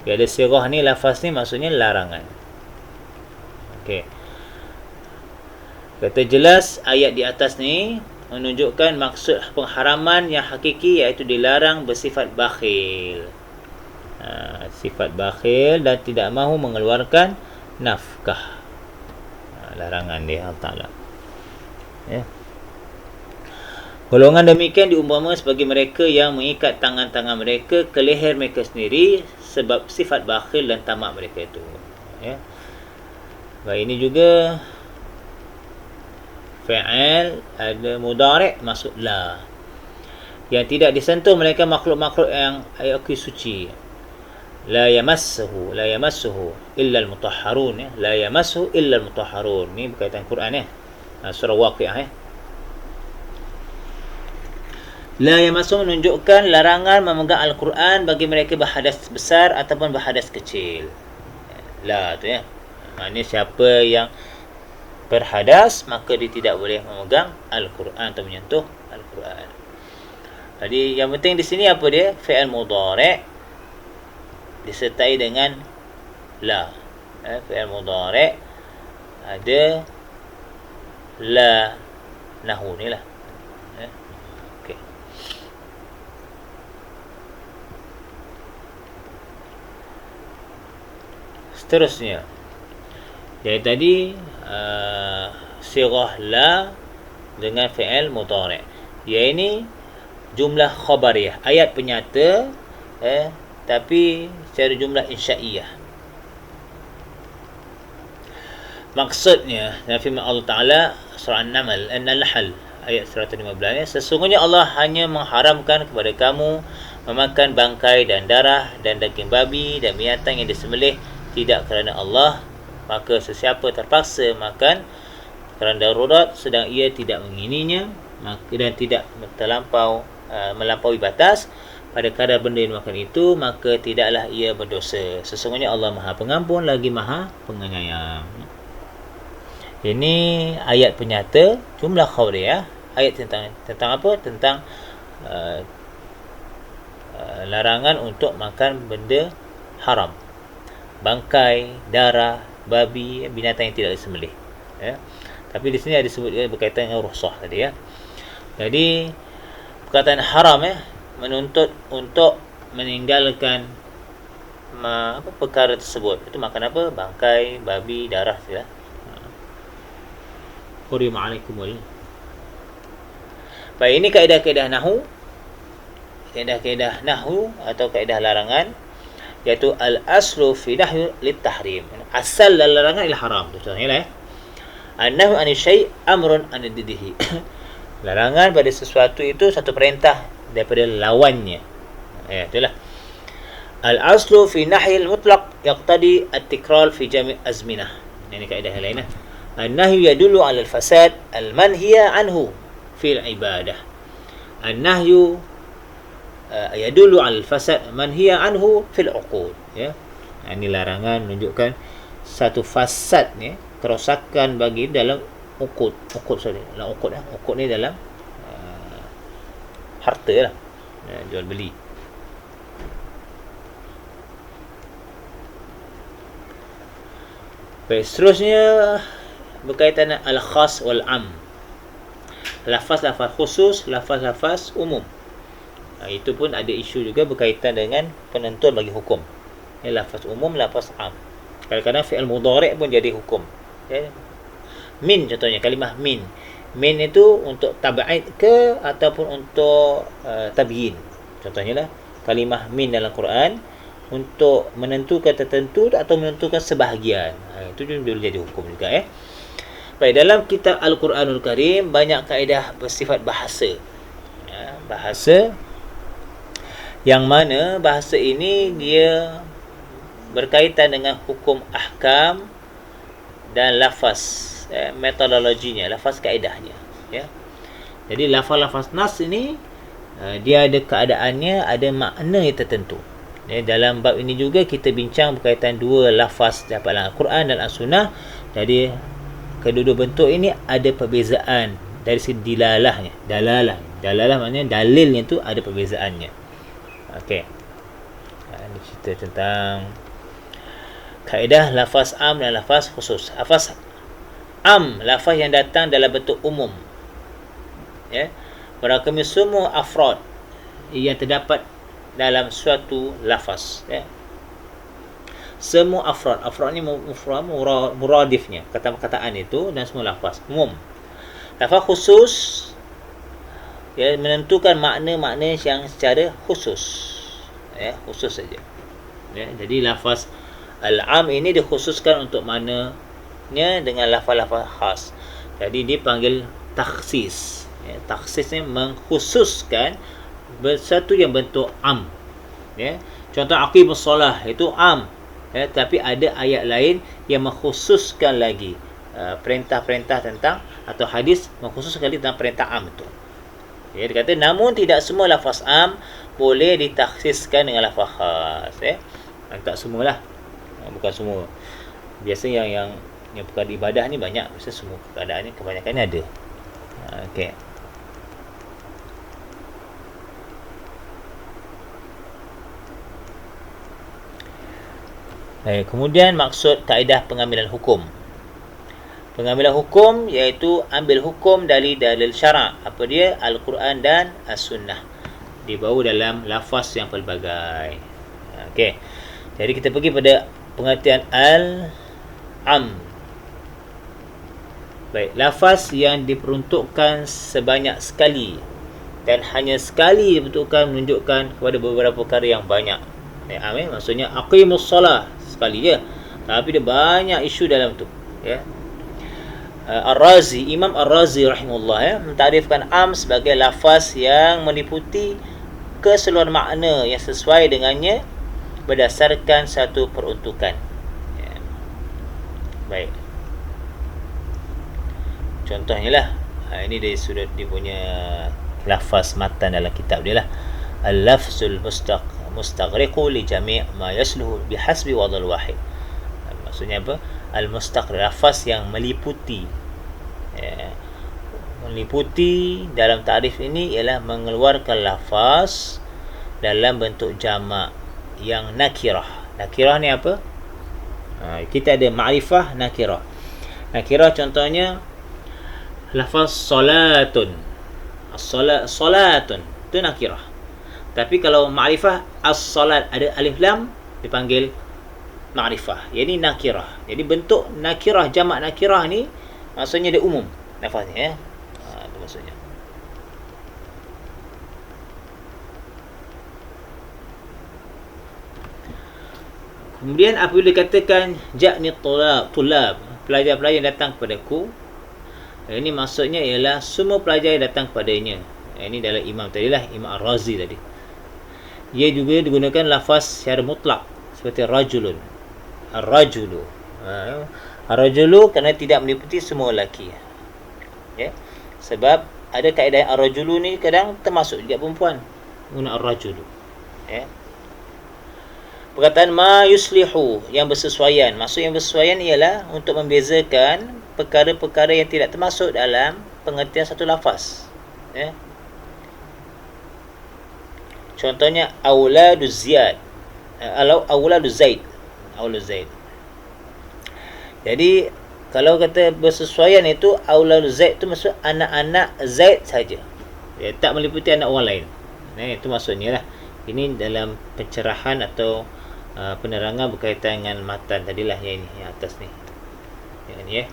Bila ada sirah ni, lafaz ni maksudnya larangan. Okey. Kata jelas ayat di atas ni menunjukkan maksud pengharaman yang hakiki, iaitu dilarang bersifat bakhil. Sifat bakhil dan tidak mahu mengeluarkan nafkah. Larangan dia Allah Ta'ala, ya. Golongan demikian diumpama sebagai mereka yang mengikat tangan-tangan mereka ke leher mereka sendiri sebab sifat bakhil dan tamak mereka itu, ya. Baik, ini juga fa'al ada mudhari' maksud la, yang tidak disentuh mereka makhluk-makhluk yang ayat suci. La yamassuhu illa al-mutahharun, ya. La yamassuhu illa al-mutahharun. Ni berkaitan Quran, ya. Surah Waqiah, ya. La yamassuhu menunjukkan larangan memegang Al-Quran bagi mereka berhadas besar ataupun berhadas kecil. La tu, ya. Maknanya siapa yang berhadas maka dia tidak boleh memegang Al-Quran atau menyentuh Al-Quran. Jadi yang penting di sini apa dia? Fi'il mudhari' disertai dengan la. Fi'il mudhari' ada la nahwu ni lah. Okey. Seterusnya, jadi tadi sirah la dengan fi'il mudhari'. Ia ini jumlah khabariyah, ayat penyata, tapi secara jumlah insya'iyah. Maksudnya dalam firman Allah Ta'ala surah An-Nahl ayat 115, sesungguhnya Allah hanya mengharamkan kepada kamu memakan bangkai dan darah dan daging babi dan binatang yang disembelih tidak kerana Allah, maka sesiapa terpaksa makan kerana darurat sedang ia tidak mengingininya, maka dan tidak terlampau melampaui batas pada kadar benda yang dimakan itu, maka tidaklah ia berdosa. Sesungguhnya Allah Maha Pengampun lagi Maha Penyayang. Ini ayat penyata jumlah khawariyah. Ayat tentang apa? Tentang larangan untuk makan benda haram. Bangkai, darah, babi, binatang yang tidak disembelih. Ya. Tapi di sini ada disebut berkaitan dengan rukhsah tadi ya. Jadi perkataan haram menuntut untuk meninggalkan perkara tersebut. Itu makan apa? Bangkai, babi, darah ya. Hurima alaikumul. Baik, ini kaedah-kaedah nahwu. Kaedah-kaedah nahwu atau kaedah larangan, iaitu al-aslu fi nahyi lit-tahrim. Asal dalam larangan ialah haram. Contohnya lah an-nahyu 'ani syai' amrun 'an diddihi. Larangan pada sesuatu itu satu perintah daripada lawannya. Itulah. Al-aslu fi nahyi al-mutlaq yaqtadi at-tikrar fi jami' azminah. Ini kaedah yang lain. An-nahyu yadullu 'ala al-fasad al-manhiya anhu fi al-ibadah. An-nahyu yadullu 'ala al-fasad manhiya anhu fi al-uqud. Ya. Ini larangan menunjukkan satu fasad ya, kerosakan bagi dalam uqud ni dalam harta lah, jual beli. Baik, seterusnya berkaitan dengan al-khas wal-am. Lafaz-lafaz khusus, lafaz-lafaz umum. Itu pun ada isu juga berkaitan dengan penentuan bagi hukum. Lafaz umum, lafaz am. Kadang-kadang fi'il mudhari' pun jadi hukum. Ya. Min contohnya, kalimah min. Min itu untuk tab'id ke ataupun untuk tabyin. Contohnya lah kalimah min dalam Quran untuk menentukan tertentu atau menentukan sebahagian. Itu juga boleh jadi hukum juga ya. Baik, dalam kitab Al-Quranul Karim banyak kaedah bersifat bahasa. Ya, bahasa yang mana bahasa ini dia berkaitan dengan hukum ahkam dan lafaz, metodologinya, lafaz kaedahnya ya. Jadi lafaz-lafaz nas ini dia ada keadaannya, ada makna yang tertentu ya. Dalam bab ini juga kita bincang berkaitan dua lafaz dalam Al-Quran dan As-Sunnah. Jadi kedua-dua bentuk ini ada perbezaan dari segi dilalahnya. Dalalah maknanya dalilnya tu ada perbezaannya. Okey. Ini cerita tentang kaedah lafaz am dan lafaz khusus. Lafaz am, lafaz yang datang dalam bentuk umum ya, merangkumi semua afrad yang terdapat dalam suatu lafaz ya. Semua afrad ni muradifnya, kata-kataan itu dan semua lafaz umum. Lafaz khusus ya, menentukan makna-makna yang secara khusus ya, khusus saja ya. Jadi lafaz al-am ini dikhususkan untuk maknanya dengan lafaz-lafaz khas. Jadi dipanggil takhsis ya. Takhsis ni mengkhususkan sesuatu yang bentuk am ya. Contoh aqimus solah itu am ya, tapi ada ayat lain yang mengkhususkan lagi perintah-perintah tentang, atau hadis mengkhususkan lagi tentang perintah am itu ya. Dia kata namun tidak semua lafaz am boleh ditakhsiskan dengan lafaz khas ya. Tak semualah, bukan semua. Biasa yang perkara ibadah ni banyak, biasa semua keadaan ni kebanyakan ni ada. Okey. Kemudian maksud kaedah pengambilan hukum. Pengambilan hukum iaitu ambil hukum dari dalil syarak. Apa dia? Al-Quran dan As-Sunnah. Dibawa dalam lafaz yang pelbagai. Okey. Jadi kita pergi pada pengertian al-am. Baik, lafaz yang diperuntukkan sebanyak sekali dan hanya sekali diperuntukkan menunjukkan kepada beberapa perkara yang banyak. Maksudnya aqimus solah sekali je, tapi dia banyak isu dalam tu ya. Ar-Razi, Imam Ar-Razi rahimahullah ya, mentarifkan am sebagai lafaz yang meliputi keseluruhan makna yang sesuai dengannya berdasarkan satu peruntukan ya. Baik, contohnya lah ini dari sudut dia punya lafaz matan dalam kitab dia lah. Al-lafzul mustaghriqu li jami' ma yasluhu bihasbi wadal wahid. Maksudnya apa? Al-mustaqri, lafaz yang meliputi. Meliputi dalam takrif ini ialah mengeluarkan lafaz dalam bentuk jamak yang nakirah. Nakirah ni apa? Kita ada ma'rifah, nakirah. Nakirah contohnya lafaz salatun. Salatun itu nakirah. Tapi kalau ma'rifah as-salat ada alif lam dipanggil ma'rifah. Jadi nakirah. Jadi bentuk nakirah, jamak nakirah ni maksudnya dia umum lafaznya, itu maksudnya. Kemudian apabila dikatakan ja'ni tulab, pelajar-pelajar yang datang kepadaku, ini maksudnya ialah semua pelajar yang datang kepadanya. Ini dalam imam tadilah, Imam Ar-Razi tadi. Ia juga digunakan lafaz secara mutlak seperti rajulun, ar-rajulu. Ar-rajulu kerana tidak meliputi semua lelaki. Ya. Sebab ada kaedah ar-rajulu ni kadang termasuk juga perempuan. Guna ar-rajulu. Ya. Perkataan ma yuslihu, yang bersesuaian. Maksud yang bersesuaian ialah untuk membezakan perkara-perkara yang tidak termasuk dalam pengertian satu lafaz. Ya. Contohnya auladu Ziyad, auladu Zaid, auladu Zaid. Jadi kalau kata bersesuaian itu auladu Zaid itu maksud anak-anak Zaid saja. Dia tak meliputi anak orang lain. Itu maksudnya lah. Ini dalam pencerahan atau penerangan berkaitan dengan matan tadilah yang ini, yang atas ni. Yang ni ya.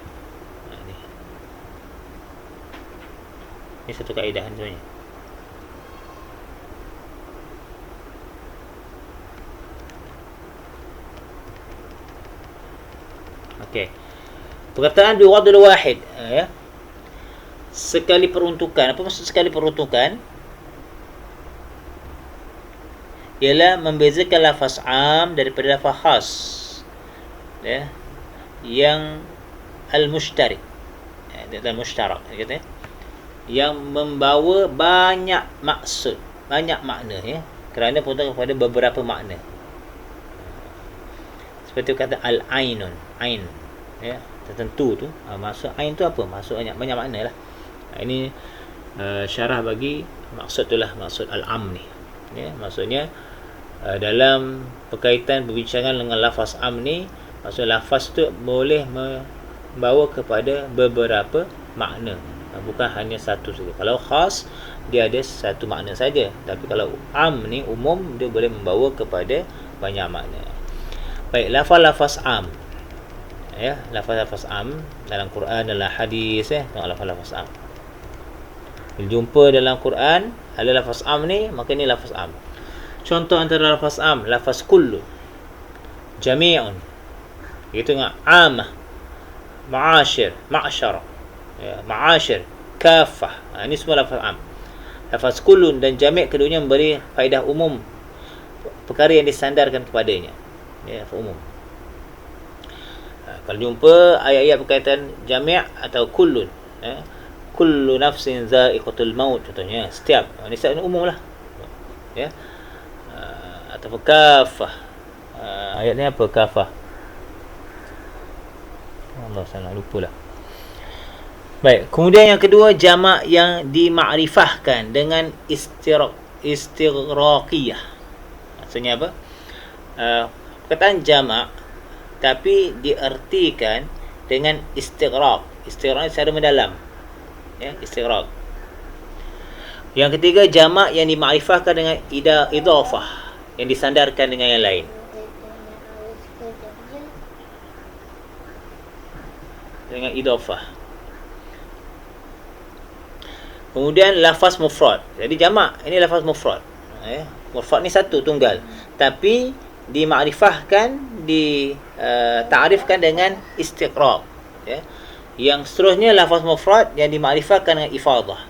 Ini satu kaedah sebenarnya. Okey. Perkataan biwadul wahid, ya. Sekali peruntukan. Apa maksud sekali peruntukan? Ialah membezakan lafaz am daripada lafaz khas. Ya. Yang al-mushtarik. Al-mushtarak kata. Yang membawa banyak maksud, banyak makna, ya. Kerana peruntukan kepada beberapa makna. Seperti kata al-ainun, ain, ya, tertentu tu. Maksud ain tu apa? Maksud banyak makna lah. Ini syarah bagi maksud itulah, maksud al-am ni. Ya, maksudnya dalam berkaitan perbincangan dengan lafaz am ni, maksud lafaz tu boleh membawa kepada beberapa makna, bukan hanya satu saja. Kalau khas dia ada satu makna saja, tapi kalau am ni umum, dia boleh membawa kepada banyak makna. Baik, lafaz-lafaz am, ya, lafaz-lafaz am dalam Quran, dalam hadis, ya, tengok lafaz-lafaz am. Bila jumpa dalam Quran ada lafaz am ni, maka ni lafaz am. Contoh antara lafaz am, lafaz kullu, jami'un, itu dengan amah, ma'ashir, ma'syar, ya, ma'ashir, kafah. Ini semua lafaz am. Lafaz kullun dan jami' keduanya memberi faedah umum, perkara yang disandarkan kepadanya, ya, umum. Kalau jumpa ayat-ayat berkaitan jami' atau kullun, ya, kullu nafsin za'iqatul maut contohnya, setiap, ini setiap umum lah, ya. Atau kafah, ayat ni apa kafah? Allah salah, lupalah. Baik, kemudian yang kedua, jamak yang dimakrifahkan dengan istighraqiyah. Maksudnya apa? Perkataan jamak tapi diertikan dengan istighraq. Istighraq secara mendalam, ya, istighraq. Yang ketiga, jamak yang dimakrifahkan dengan idhafah, yang disandarkan dengan yang lain. Dengan idhafah. Kemudian lafaz mufrad. Jadi jamak ini lafaz mufrad. Mufrad ni satu, tunggal, tapi dimakrifahkan, ta'rifkan dengan istighraq, ya. Yang seterusnya lafaz mufrad yang dimakrifahkan dengan ifadah.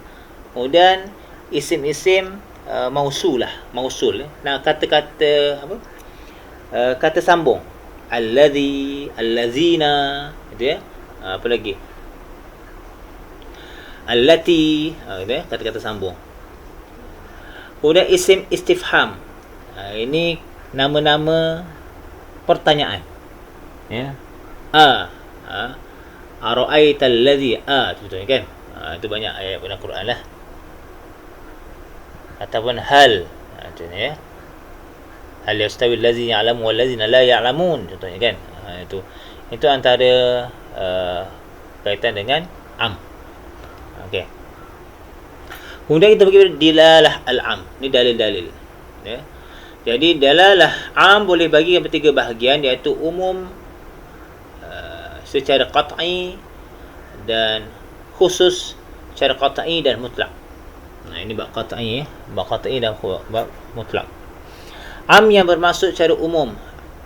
Kemudian isim-isim mausulah, mausul. Nah, kata-kata apa? Kata sambung. Allazi, allazina, gitu ya. Apa lagi? Allati, gitu ya, kata-kata sambung. Kemudian isim istifham. Ini nama-nama pertanyaan. Ya. Ara'aita allazi betul kan? Itu banyak ayat dalam Quran lah. Ataupun hal. Contohnya ya. Hal yastawi allazi ya'lamu wal ladzina la ya'lamun, contohnya kan. Itu antara kaitan dengan am. Okey. Kemudian kita pergi dilalah al-am. Ni dalil-dalil. Ya. Jadi dalalah am boleh bagi kepada 3 bahagian, iaitu umum secara qat'i dan khusus secara qat'i dan mutlak. Ini bab qat'i ya, bab qat'i dan bab mutlak. Am yang bermaksud secara umum,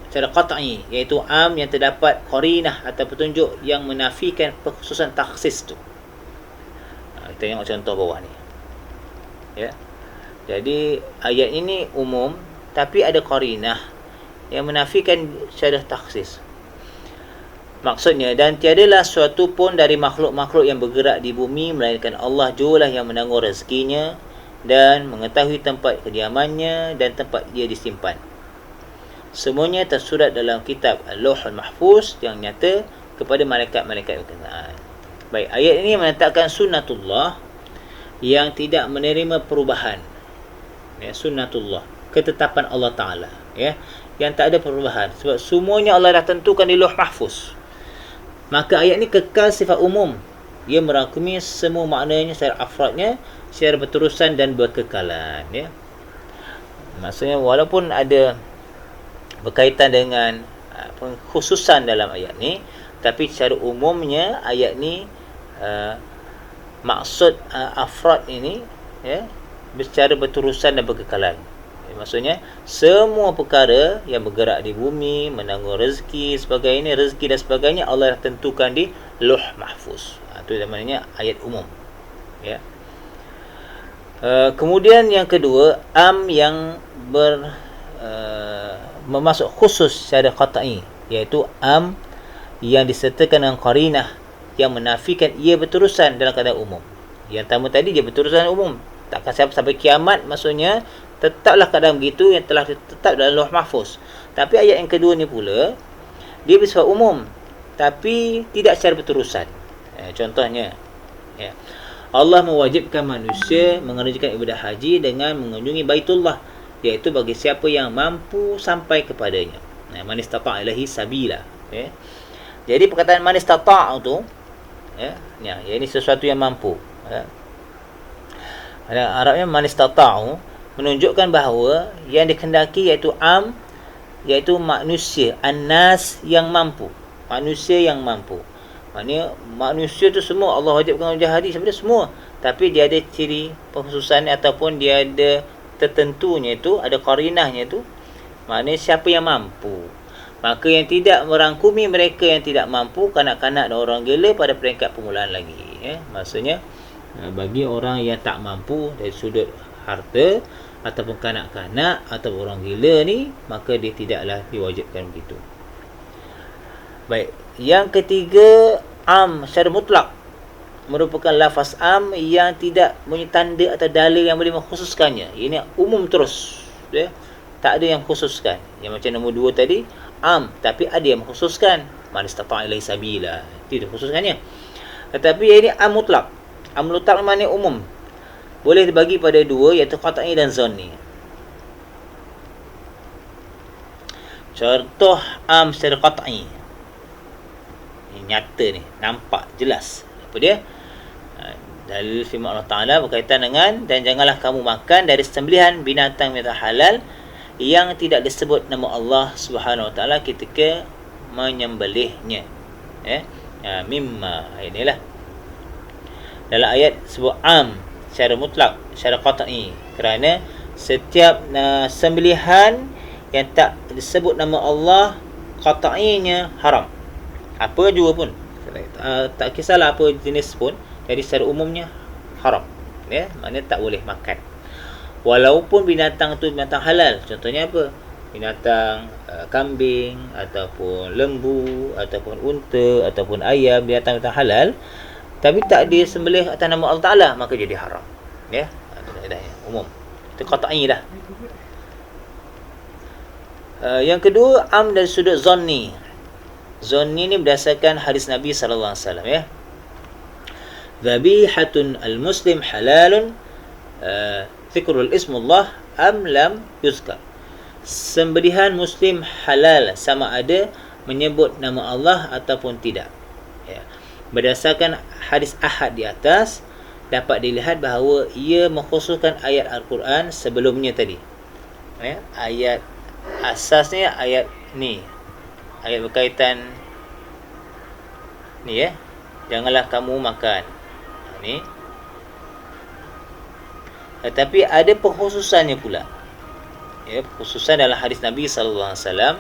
secara qat'i, iaitu am yang terdapat qarinah atau petunjuk yang menafikan kekhususan takhsis tu. Kita tengok contoh bawah ni. Ya. Jadi ayat ini umum tapi ada qarinah yang menafikan secara takhsis. Maksudnya, dan tiadalah suatu pun dari makhluk-makhluk yang bergerak di bumi melainkan Allah jualah yang menanggung rezekinya dan mengetahui tempat kediamannya dan tempat dia disimpan. Semuanya tersurat dalam kitab Al-Lauhul Mahfuz yang nyata kepada malaikat-malaikat berkenaan. Baik, ayat ini menetapkan sunnatullah yang tidak menerima perubahan. Ya, sunnatullah, ketetapan Allah Ta'ala, ya, yang tak ada perubahan. Sebab semuanya Allah dah tentukan di Lauh Mahfuz. Maka ayat ni kekal sifat umum. Ia merangkumi semua maknanya secara afradnya, secara berterusan dan berkekalan. Ya. Maksudnya walaupun ada berkaitan dengan pengkhususan dalam ayat ni, tapi secara umumnya ayat ni maksud afrad ini ya, secara berterusan dan berkekalan. Maksudnya semua perkara yang bergerak di bumi, menanggung rezeki sebagainya, rezeki dan sebagainya Allah dah tentukan di Lauh Mahfuz. Itu namanya ayat umum. Ya. Kemudian yang kedua, am yang bermaksud khusus secara qat'i, iaitu am yang disertakan dengan qarinah yang menafikan ia berterusan dalam keadaan umum. Yang pertama tadi dia berterusan umum, takkan sampai kiamat, maksudnya tetaplah keadaan begitu yang telah tetap dalam Lauh Mahfuz. Tapi ayat yang kedua ni pula dia bersifat umum tapi tidak secara berterusan. Contohnya ya, Allah mewajibkan manusia mengerjakan ibadah haji dengan mengunjungi Baitullah, iaitu bagi siapa yang mampu sampai kepadanya. Man istata' ilaihi sabila. Ya. Jadi perkataan man istata' tu ya, ini sesuatu yang mampu. Ya. Arabnya man istata'u menunjukkan bahawa yang dikehendaki iaitu am, iaitu manusia, an-nas yang mampu, manusia yang mampu. Maknanya manusia tu semua Allah wajibkan ujian haji sebenarnya semua, tapi dia ada ciri pengkhususan ataupun dia ada tertentunya itu, ada qarinahnya itu. Maknanya siapa yang mampu. Maka yang tidak merangkumi mereka yang tidak mampu, kanak-kanak dan orang gila pada peringkat permulaan lagi. Ya. Maksudnya bagi orang yang tak mampu dari sudut harta ataupun kanak-kanak atau orang gila ni, maka dia tidaklah diwajibkan begitu. Baik, yang ketiga, am secara mutlak merupakan lafaz am yang tidak punya tanda atau dalil yang boleh mengkhususkannya. Ini umum terus, ya? Tak ada yang khususkan. Yang macam nombor 2 tadi, am, tapi ada yang mengkhususkan. Man istata' ilaihi sabila, itu khususkannya. Tetapi ini am mutlak. Am mutlak maknanya umum, boleh dibagi pada 2, iaitu qat'i dan zanni. Contoh am secara qat'i, ini nyata ni, nampak jelas. Apa dia? Dalil firman Allah Ta'ala berkaitan dengan, dan janganlah kamu makan dari sembelihan binatang halal yang tidak disebut nama Allah Subhanahu Wa Ta'ala ketika menyembelihnya. Mimma, inilah dalam ayat sebut am secara mutlak, secara qat'i, kerana setiap sembelihan yang tak disebut nama Allah qat'inya haram. Apa juga pun, tak kisahlah apa jenis pun, jadi secara umumnya haram. Ya, maknanya tak boleh makan. Walaupun binatang tu binatang halal. Contohnya apa? Binatang kambing ataupun lembu ataupun unta ataupun ayam, binatang-binatang halal, tapi tak disembelih atas nama Allah Ta'ala, maka jadi haram. Ya, itu kaedahnya umum. Itu qat'i dah. Yang kedua, am dari sudut zanni. Zanni ni berdasarkan hadis Nabi sallallahu alaihi wasallam ya. Dhabihatun al-muslim halalun zikrul ismullah am lam yuzkar. Sembelihan muslim halal sama ada menyebut nama Allah ataupun tidak. Ya. Berdasarkan hadis ahad di atas dapat dilihat bahawa ia mengkhususkan ayat Al-Quran sebelumnya tadi. Ya, ayat asasnya ayat ni. Ayat berkaitan ni ya. Janganlah kamu makan. Ni. Tetapi ada pengkhususannya pula. Ya, khususan dalam hadis Nabi sallallahu alaihi wasallam,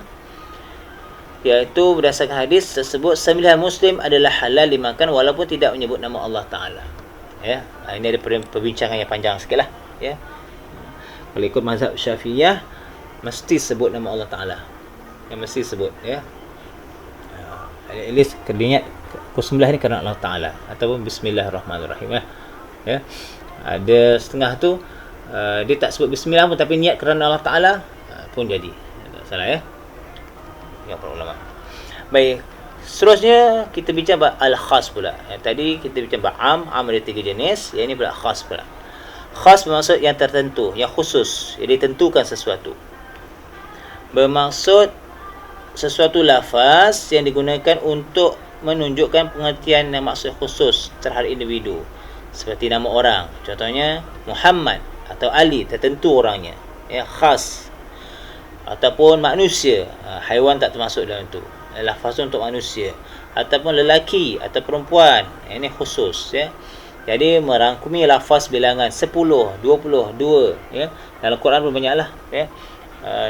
iaitu berdasarkan hadis tersebut 9 muslim adalah halal dimakan walaupun tidak menyebut nama Allah Taala. Ya, ini ada perbincangan yang panjang sikitlah ya. Kalau ikut mazhab Syafi'iyah mesti sebut nama Allah Taala. Yang mesti sebut ya. At least niat kusmillah ni kerana Allah Taala ataupun bismillahirrahmanirrahim ya. Ya. Ada setengah tu dia tak sebut bismillah pun tapi niat kerana Allah Taala pun jadi. Tak salah ya. Ya para ulama. Baik, seterusnya kita bincang al-khas pula. Tadi kita bincang am ada 3 jenis, yang ini pula khas pula. Khas bermaksud yang tertentu, yang khusus, yang ditentukan sesuatu. Bermaksud sesuatu lafaz yang digunakan untuk menunjukkan pengertian yang maksud khusus terhadap individu. Seperti nama orang, contohnya Muhammad atau Ali, tertentu orangnya, ya, khas. Ataupun manusia, haiwan tak termasuk dalam itu, lafaz untuk manusia. Ataupun lelaki atau perempuan, ini khusus ya. Jadi merangkumi lafaz bilangan 10, 20, 2 ya. Dalam Quran pun banyaklah ya.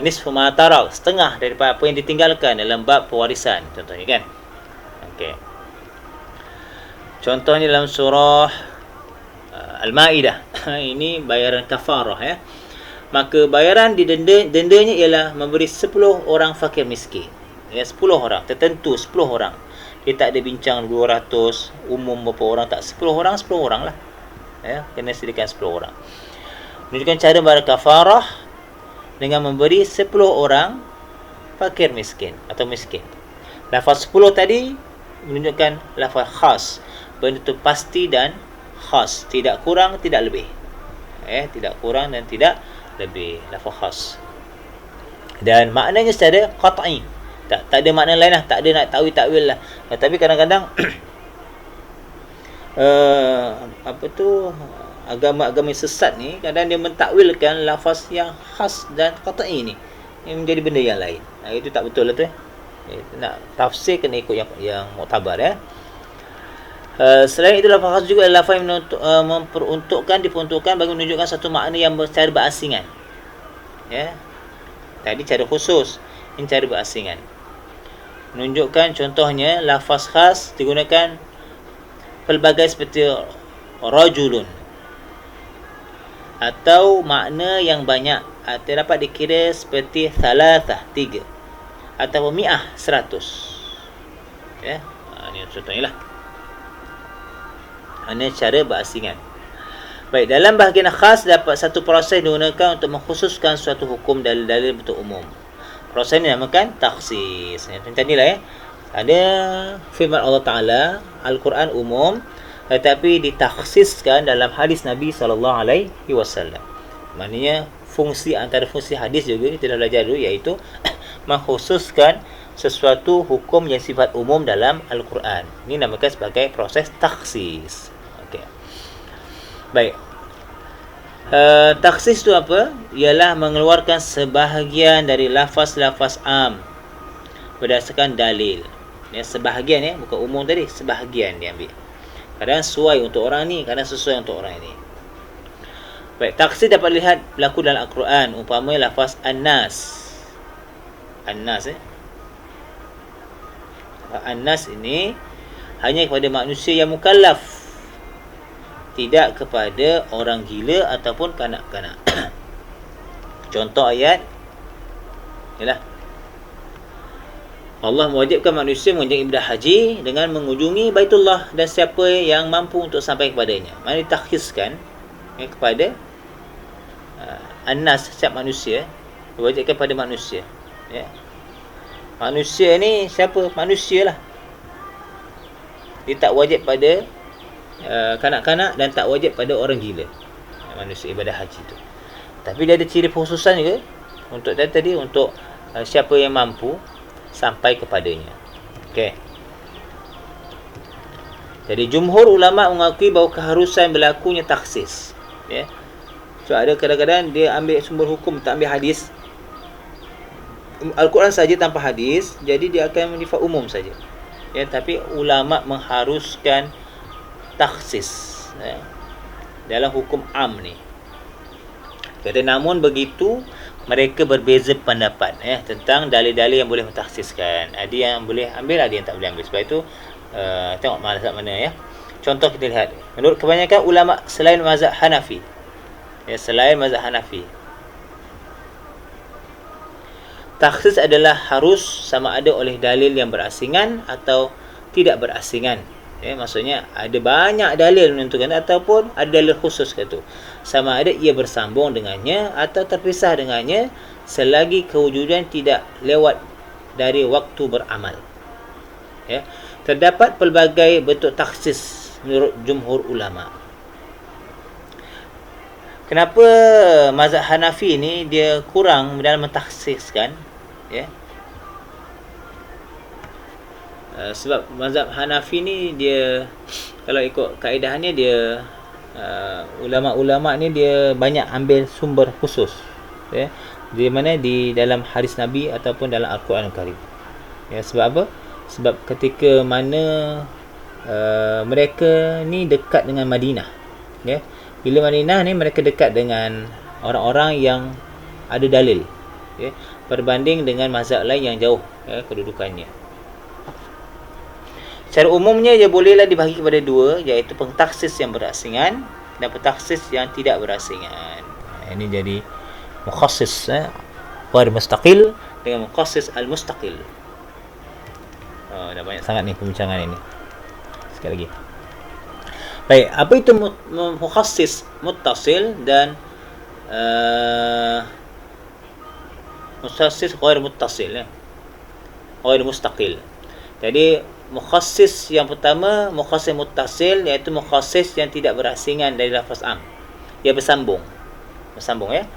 Nisfu ma tarak, setengah daripada apa yang ditinggalkan dalam bab pewarisan contohnya kan. Okey. Contohnya dalam surah Al-Maidah. Ini bayaran kafarah ya. Maka bayaran dendanya ialah memberi 10 orang fakir miskin. Ya, 10 orang, tertentu 10 orang. Dia tak ada bincang 200, umum berapa orang, tak, 10 orang lah. Ya, kena sediakan 10 orang. Menunjukkan cara bayar kafarah dengan memberi 10 orang fakir miskin atau miskin. Lafaz 10 tadi menunjukkan lafaz khas, benda itu pasti dan khas, tidak kurang, tidak lebih. Tidak kurang dan tidak lebih, lafaz khas. Dan maknanya secara qat'i, tak ada makna lain lah, tak ada nak takwil lah. Tapi kadang-kadang agama-agama sesat ni kadang dia mentakwilkan lafaz yang khas dan qat'i ni menjadi benda yang lain. Itu tak betul lah tu nak tafsir kena ikut yang muktabar ya. Selain itu lafaz khas juga adalah lafaz yang diperuntukkan bagi menunjukkan satu makna yang secara berasingan. Ya. Tadi cara khusus, ini cara berasingan. Menunjukkan contohnya lafaz khas digunakan pelbagai seperti rajulun atau makna yang banyak atau dapat dikira seperti thalathah, 3 atau mi'ah, 100. Ya. Ini contohnya lah. Ini cara berasingan. Baik, dalam bahagian khas dapat satu proses digunakan untuk mengkhususkan suatu hukum dalil-dalil bentuk umum. Proses ini dinamakan takhsis. Macam tadilah ya. Ada firman Allah Ta'ala, Al-Quran umum, tetapi ditakhsiskan dalam hadis Nabi SAW. Maknanya fungsi antara fungsi hadis juga kita dah belajar dulu, iaitu mengkhususkan sesuatu hukum yang sifat umum dalam Al-Quran. Ini namakan sebagai proses takhsis. Okey. Baik. Takhsis itu apa? Ialah mengeluarkan sebahagian dari lafaz-lafaz am berdasarkan dalil. Ya, sebahagian ya, bukan umum tadi, sebahagian diambil. Kadang sesuai untuk orang ni, kadang sesuai untuk orang ini. Baik, takhsis dapat lihat berlaku dalam Al-Quran, umpama lafaz an-nas. An-nas An-nas ini hanya kepada manusia yang mukallaf, tidak kepada orang gila ataupun kanak-kanak. Contoh ayat ialah Allah mewajibkan manusia mengunjungi ibadah haji dengan mengunjungi Baitullah dan siapa yang mampu untuk sampai kepadanya. Mana ditakhsiskan kepada An-nas, setiap manusia, diwajibkan pada manusia. Ya. Manusia ni siapa? Manusia lah. Dia tak wajib pada kanak-kanak dan tak wajib pada orang gila. Manusia ibadah haji tu. Tapi dia ada ciri khususan juga untuk tadi untuk siapa yang mampu sampai kepadanya. Okey. Jadi jumhur ulama mengakui bahawa keharusan berlakunya takhsis. Ya. So ada kadang-kadang dia ambil sumber hukum, tak ambil hadis. Al-Quran saja tanpa hadis, jadi dia akan bersifat umum saja. Ya, tapi ulama mengharuskan takhsis dalam hukum am ni. Kata namun begitu mereka berbeza pendapat tentang dalil-dalil yang boleh mentakhsiskan. Ada yang boleh ambil, ada yang tak boleh ambil. Sebab itu tengok mana ya. Contoh kita lihat. Menurut kebanyakan ulama selain mazhab Hanafi. Ya, selain mazhab Hanafi. Takhsis adalah harus sama ada oleh dalil yang berasingan atau tidak berasingan. Ya, maksudnya ada banyak dalil menentukan ataupun ada dalil khusus ke tu. Sama ada ia bersambung dengannya atau terpisah dengannya selagi kewujudan tidak lewat dari waktu beramal. Ya. Terdapat pelbagai bentuk takhsis menurut jumhur ulama. Kenapa mazhab Hanafi ni dia kurang dalam mentakhsiskan? Ya. Sebab mazhab Hanafi ni dia kalau ikut kaedahannya dia ulama-ulama ni dia banyak ambil sumber khusus, ya, di mana di dalam hadis Nabi ataupun dalam Al-Quran Al-Karim. Ya, sebab apa? Sebab ketika mana mereka ni dekat dengan Madinah, ya. Bila Madinah ni mereka dekat dengan orang-orang yang ada dalil, ya, berbanding dengan mazhab lain yang jauh, ya, kedudukannya. Secara umumnya ia bolehlah dibahagi kepada dua, iaitu pentakhsis yang berasingan dan pentakhsis yang tidak berasingan. Ini jadi mukhassis ghair mustaqil dengan mukhassis al-mustaqil. Dah banyak sangat ni pembincangan ini. Sekali lagi. Baik, apa itu mukhassis muttasil dan mukhassis ghair muttasil, ya. Ghair mustaqil. Jadi mukhassis yang pertama, mukhassis muttasil, iaitu mukhassis yang tidak berasingan dari lafaz am. Dia bersambung, ya.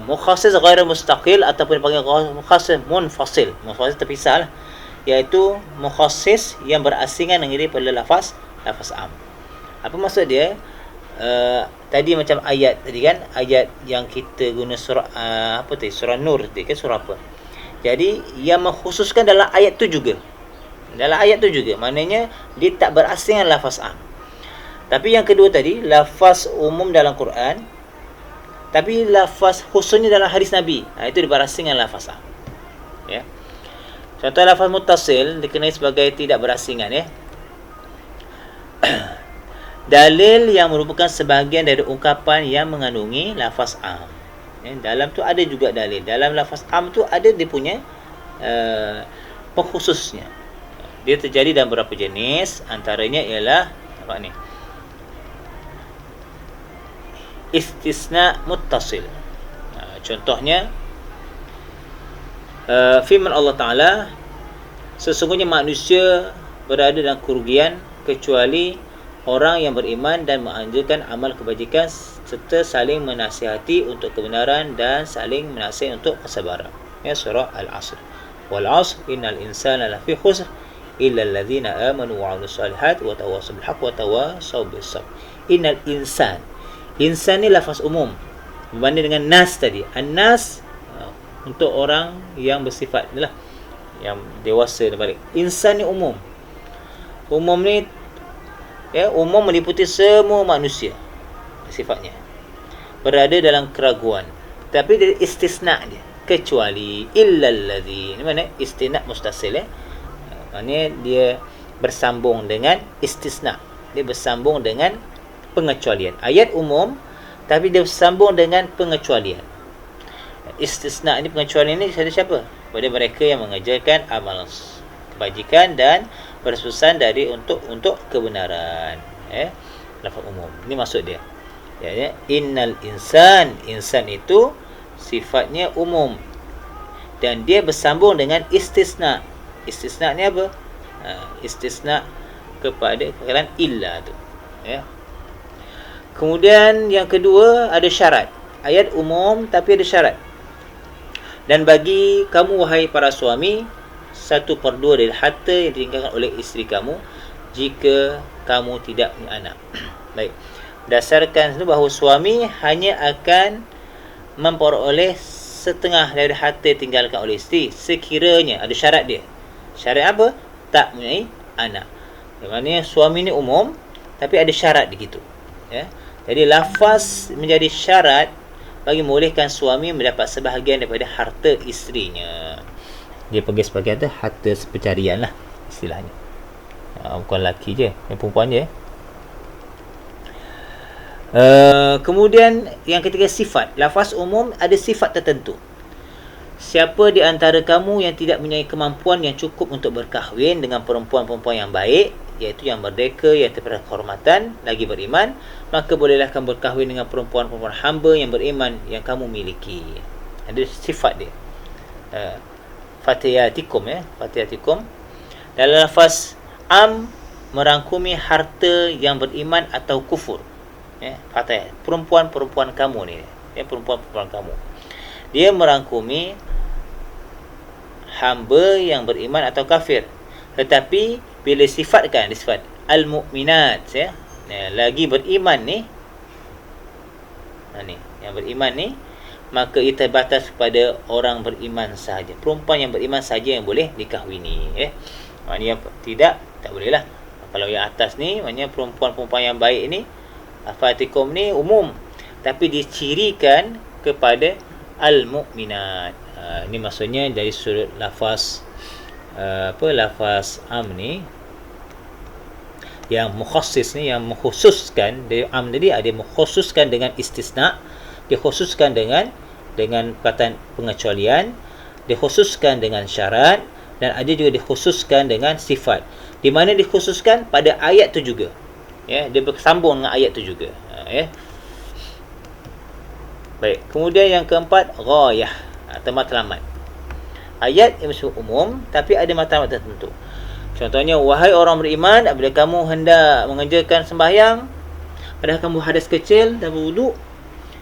Mukhassis ghair mustaqil ataupun dipanggil mukhassis munfasil, mukhassis terpisah lah, iaitu mukhassis yang berasingan daripada lafaz am. Apa maksud dia? Tadi macam ayat tadi kan, ayat yang kita guna surah surah Nur tadi kan, surah apa? Jadi yang mengkhususkan dalam ayat tu juga. Dalam ayat tu juga, maknanya dia tak berasingan lafaz am. Tapi yang kedua tadi, lafaz umum dalam Quran, tapi lafaz khususnya dalam hadis Nabi. Itu dia berasingan lafaz am. Ya. Contoh lafaz muttasil dikenai sebagai tidak berasingan, ya. Dalil yang merupakan sebahagian dari ungkapan yang mengandungi lafaz am. Ya, dalam tu ada juga dalil. Dalam lafaz am tu ada dia punya pengkhususnya. Dia terjadi dalam beberapa jenis, antaranya ialah apa ni? Istisna muttasil. Contohnya firman Allah Ta'ala, sesungguhnya manusia berada dalam kerugian kecuali orang yang beriman dan menganjurkan amal kebajikan serta saling menasihati untuk kebenaran dan saling menasihati untuk kesabaran. Ya, surah Al-Asr. Wal 'asr innal insana lafi khusr illa alladhina amanu wa 'amilus solihat wa tawassaw bil haqq wa tawassaw bis sabr. Innal insan. Insan ni lafaz umum berbanding dengan nas tadi. An-nas untuk orang yang bersifat itulah yang dewasa dan balik. Insan ni umum. Umum ni, ya, umum meliputi semua manusia sifatnya. Berada dalam keraguan. Tapi dia istisna dia, kecuali illalladzi. Ini mana istisna mustasil, ya. Maknanya dia bersambung dengan istisna. Dia bersambung dengan pengecualian. Ayat umum tapi dia bersambung dengan pengecualian. Istisna ini, pengecualian ini ada siapa? Pada mereka yang mengerjakan amal kebajikan dan bersusun dari untuk kebenaran. Lafaz umum. Ini maksud dia. Ya, innal insan itu sifatnya umum dan dia bersambung dengan istisna. Istisna ni apa? Istisna kepada perkataan illa tu. Ya. Kemudian yang kedua ada syarat. Ayat umum tapi ada syarat. Dan bagi kamu wahai para suami, 1/2 dari harta yang ditinggalkan oleh isteri kamu jika kamu tidak punya anak. Baik. Dasarkan itu bahawa suami hanya akan memperoleh setengah dari harta yang ditinggalkan oleh isteri sekiranya ada syarat dia. Syarat apa? Tak mempunyai anak. Maksudnya suami ni umum tapi ada syarat di situ. Ya. Jadi lafaz menjadi syarat bagi membolehkan suami mendapat sebahagian daripada harta isterinya. Dia panggil sebagai harta pencarian lah istilahnya. Bukan lelaki je, yang perempuan je. Kemudian yang ketiga sifat. Lafaz umum ada sifat tertentu. Siapa di antara kamu yang tidak mempunyai kemampuan yang cukup untuk berkahwin dengan perempuan-perempuan yang baik, iaitu yang merdeka, yang terdapat kehormatan, lagi beriman, maka bolehlah kamu berkahwin dengan perempuan-perempuan hamba yang beriman yang kamu miliki. Ada sifat dia. Fatiyatikum, Fatiyatikum. Dalam lafaz am merangkumi harta yang beriman atau kufur. Fatiyah, perempuan-perempuan kamu ni. Perempuan-perempuan kamu. Dia merangkumi hamba yang beriman atau kafir. Tetapi bila sifatkan sifat al-mu'minat, lagi beriman ni, yang beriman ni, maka ia terbatas kepada orang beriman sahaja. Perempuan yang beriman sahaja yang boleh dikahwini. Maknanya tak boleh lah. Kalau yang atas ni, maknanya perempuan-perempuan yang baik ni, Fatikum ni umum, tapi dicirikan kepada al-mu'minat. Ini maksudnya dari sudut lafaz lafaz am ni, yang mukhassis ni, yang mengkhususkan. Dari am tadi ada mengkhususkan dengan istisna, dikhususkan dengan perkataan pengecualian, dikhususkan dengan syarat, dan ada juga dikhususkan dengan sifat. Di mana dikhususkan pada ayat tu juga. Dia bersambung dengan ayat tu juga. Baik, kemudian yang keempat, ghayah atau matlamat. Ayat yang bersifat umum tapi ada matlamat tertentu. Contohnya, wahai orang beriman, apabila kamu hendak mengerjakan sembahyang, padahal kamu hadas kecil dan berwuduk,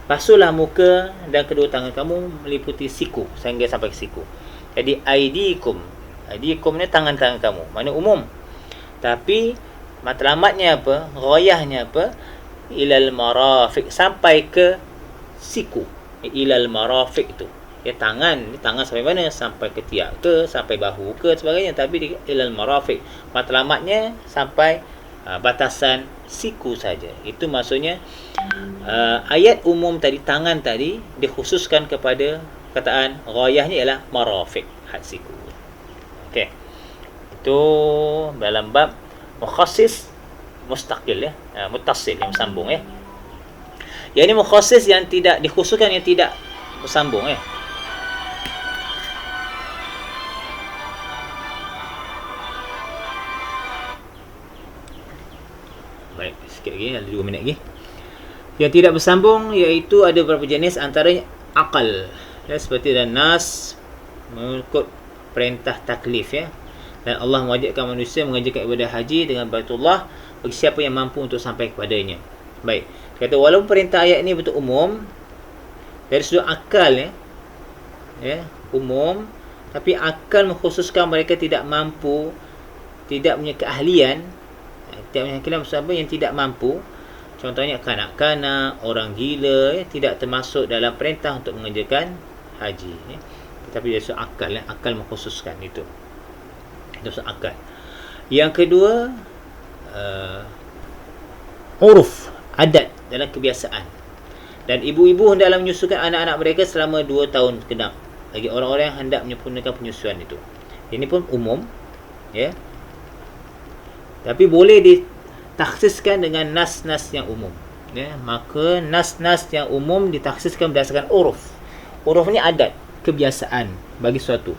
basuhlah muka dan kedua tangan kamu meliputi siku, sehingga sampai ke siku. Jadi aidikum ni tangan-tangan kamu, maknanya umum. Tapi matlamatnya apa? Ghayahnya apa? Ilal marafiq, sampai ke siku. Ilal marafiq tu. Tangan sampai mana? Sampai ke tiak ke, sampai bahu ke, sebagainya. Tapi ilal marafiq, matlamatnya sampai batasan siku saja. Itu maksudnya ayat umum tadi, tangan tadi, dikhususkan kepada perkataan ghayahnya ialah marafiq, had siku. Okey. Itu dalam bab mukhassis mustaqil, muttasil, yang bersambung. Yang ini mukhassis yang tidak dikhususkan, yang tidak bersambung. Baik, sikit lagi, ada 2 minit lagi. Yang tidak bersambung iaitu ada beberapa jenis, antaranya akal, seperti dan nas mengikut perintah taklif, dan Allah mewajibkan manusia mengerjakan ibadah haji dengan Baitullah bagi siapa yang mampu untuk sampai kepadanya. Baik, kata walaupun perintah ayat ini betul umum dari sudut akal, umum, tapi akal mengkhususkan mereka tidak mampu, tidak punya keahlian. Tidak punya keahlian maksud apa? Yang tidak mampu. Contohnya kanak-kanak, orang gila, tidak termasuk dalam perintah untuk mengerjakan haji. Tetapi dari sudut akal, akal mengkhususkan itu. Itu sudut akal. Yang kedua, uruf, adat dalam kebiasaan. Dan ibu-ibu hendaklah menyusukan anak-anak mereka selama 2 tahun genap bagi orang-orang yang hendak menyempurnakan penyusuan itu. Ini pun umum, tapi boleh ditakhsiskan dengan nas-nas yang umum. Maka nas-nas yang umum ditakhsiskan berdasarkan uruf. Uruf ni adat, kebiasaan bagi suatu.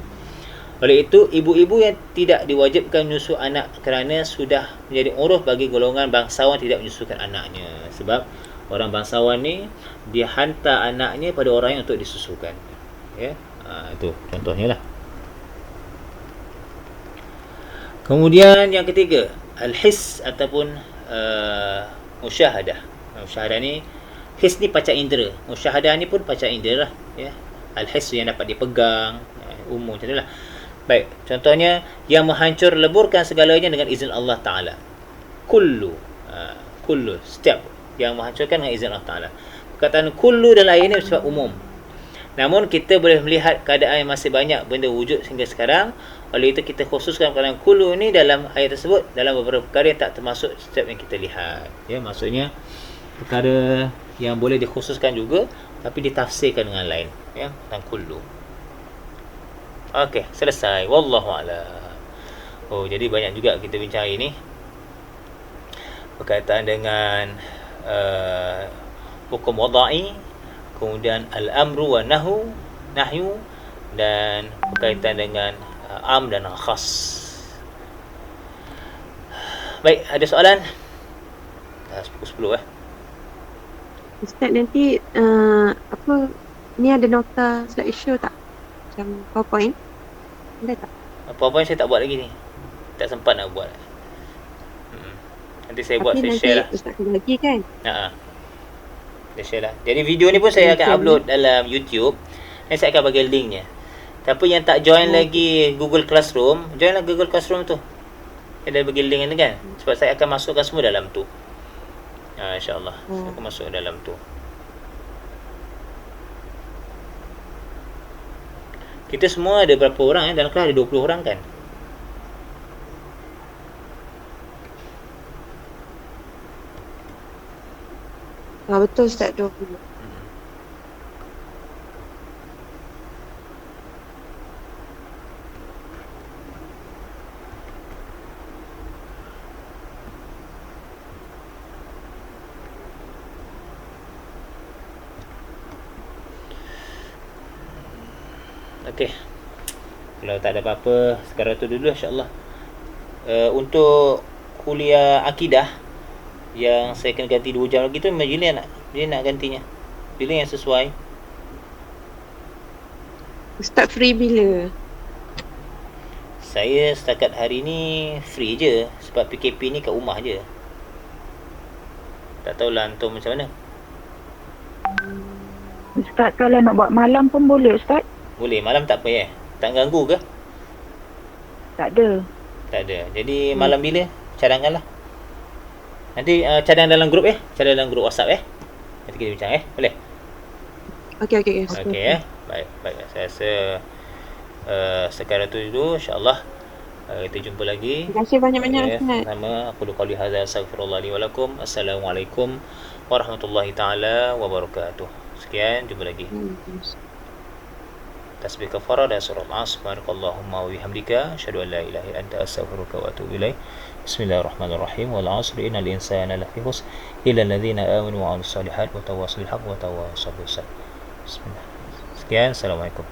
Oleh itu, ibu-ibu yang tidak diwajibkan menyusu anak kerana sudah menjadi uruf bagi golongan bangsawan tidak menyusukan anaknya. Sebab orang bangsawan ni dia hantar anaknya pada orang yang untuk disusukan. Ya. Itu contohnya lah. Kemudian yang ketiga, al-his ataupun musyahadah. Musyahadah ni, his ni panca indera, musyahadah ni pun panca indera lah, ya. Al-his yang dapat dipegang, umum macam tu lah. Baik, contohnya yang menghancur leburkan segalanya dengan izin Allah Ta'ala. Kullu, setiap yang menghancurkan dengan izin Allah Ta'ala. Perkataan kullu dalam ayat ini bersifat umum. Namun kita boleh melihat keadaan yang masih banyak benda wujud sehingga sekarang. Oleh itu kita khususkan perkataan kullu ni dalam ayat tersebut dalam beberapa perkara yang tak termasuk setiap yang kita lihat. Ya, maksudnya perkara yang boleh dikhususkan juga tapi ditafsirkan dengan lain, ya, tentang kullu. Okey, selesai. Wallahu a'lam. Oh, jadi banyak juga kita bincang hari ni berkaitan dengan hukum wada'i, kemudian al-amru wa nahyu, dan berkaitan dengan am dan khas. Baik, ada soalan? Dah pukul 10 Ustaz, nanti ni ada nota slideshow tak? Macam PowerPoint? Ada tak? PowerPoint saya tak buat lagi ni. Tak sempat nak buat. Nanti saya buat, saya share lah. Tapi nanti Ustaz kena lagi kan? Saya share lah. Jadi video ni pun saya akan upload dalam YouTube. Dan saya akan bagi linknya. Tapi yang tak join lagi Google Classroom, join lah Google Classroom tu. Saya dah bagi link ni kan. Sebab saya akan masukkan semua dalam tu. InsyaAllah saya akan masuk dalam tu. Kita semua ada berapa orang dalam kelas? Ada 20 orang kan? Betul Ustaz, 20. Okey. Kalau tak ada apa-apa, sekarang tu dulu insya-Allah. Untuk kuliah akidah yang saya kena ganti 2 jam lagi tu, bila nak gantinya? Bila yang sesuai? Ustaz free bila? Saya setakat hari ni free je. Sebab PKP ni kat rumah je. Tak tahulah antum macam mana. Ustaz, kalau nak buat malam pun boleh Ustaz? Boleh, malam tak apa Tak ganggu ke? Tak ada. Tak ada. Jadi malam bila? Cadangkanlah. Nanti cadang dalam grup cadang dalam grup WhatsApp nanti kita bincang boleh? Okey. Okey baik. Saya rasa sekarang tu dulu insya-Allah kita jumpa lagi. Terima kasih banyak-banyak Ustaz. Sama aku qauli hadza astaghfirullah li wa lakum. Assalamualaikum warahmatullahi taala wabarakatuh. Sekian, jumpa lagi. Tasbih kafarah dan surah al-'asr. Subhanakallahumma wa bihamdika asyhadu an la ilaha illa anta astaghfiruka wa atubu ilaik. Bismillahirrahmanirrahim. Wal 'asri innal insana lafi khusr illa alladhina amanu wa 'amilus solihat wa tawassaw bil haqqi wa tawassaw bis sabr. Bismillah. Sekian, assalamualaikum.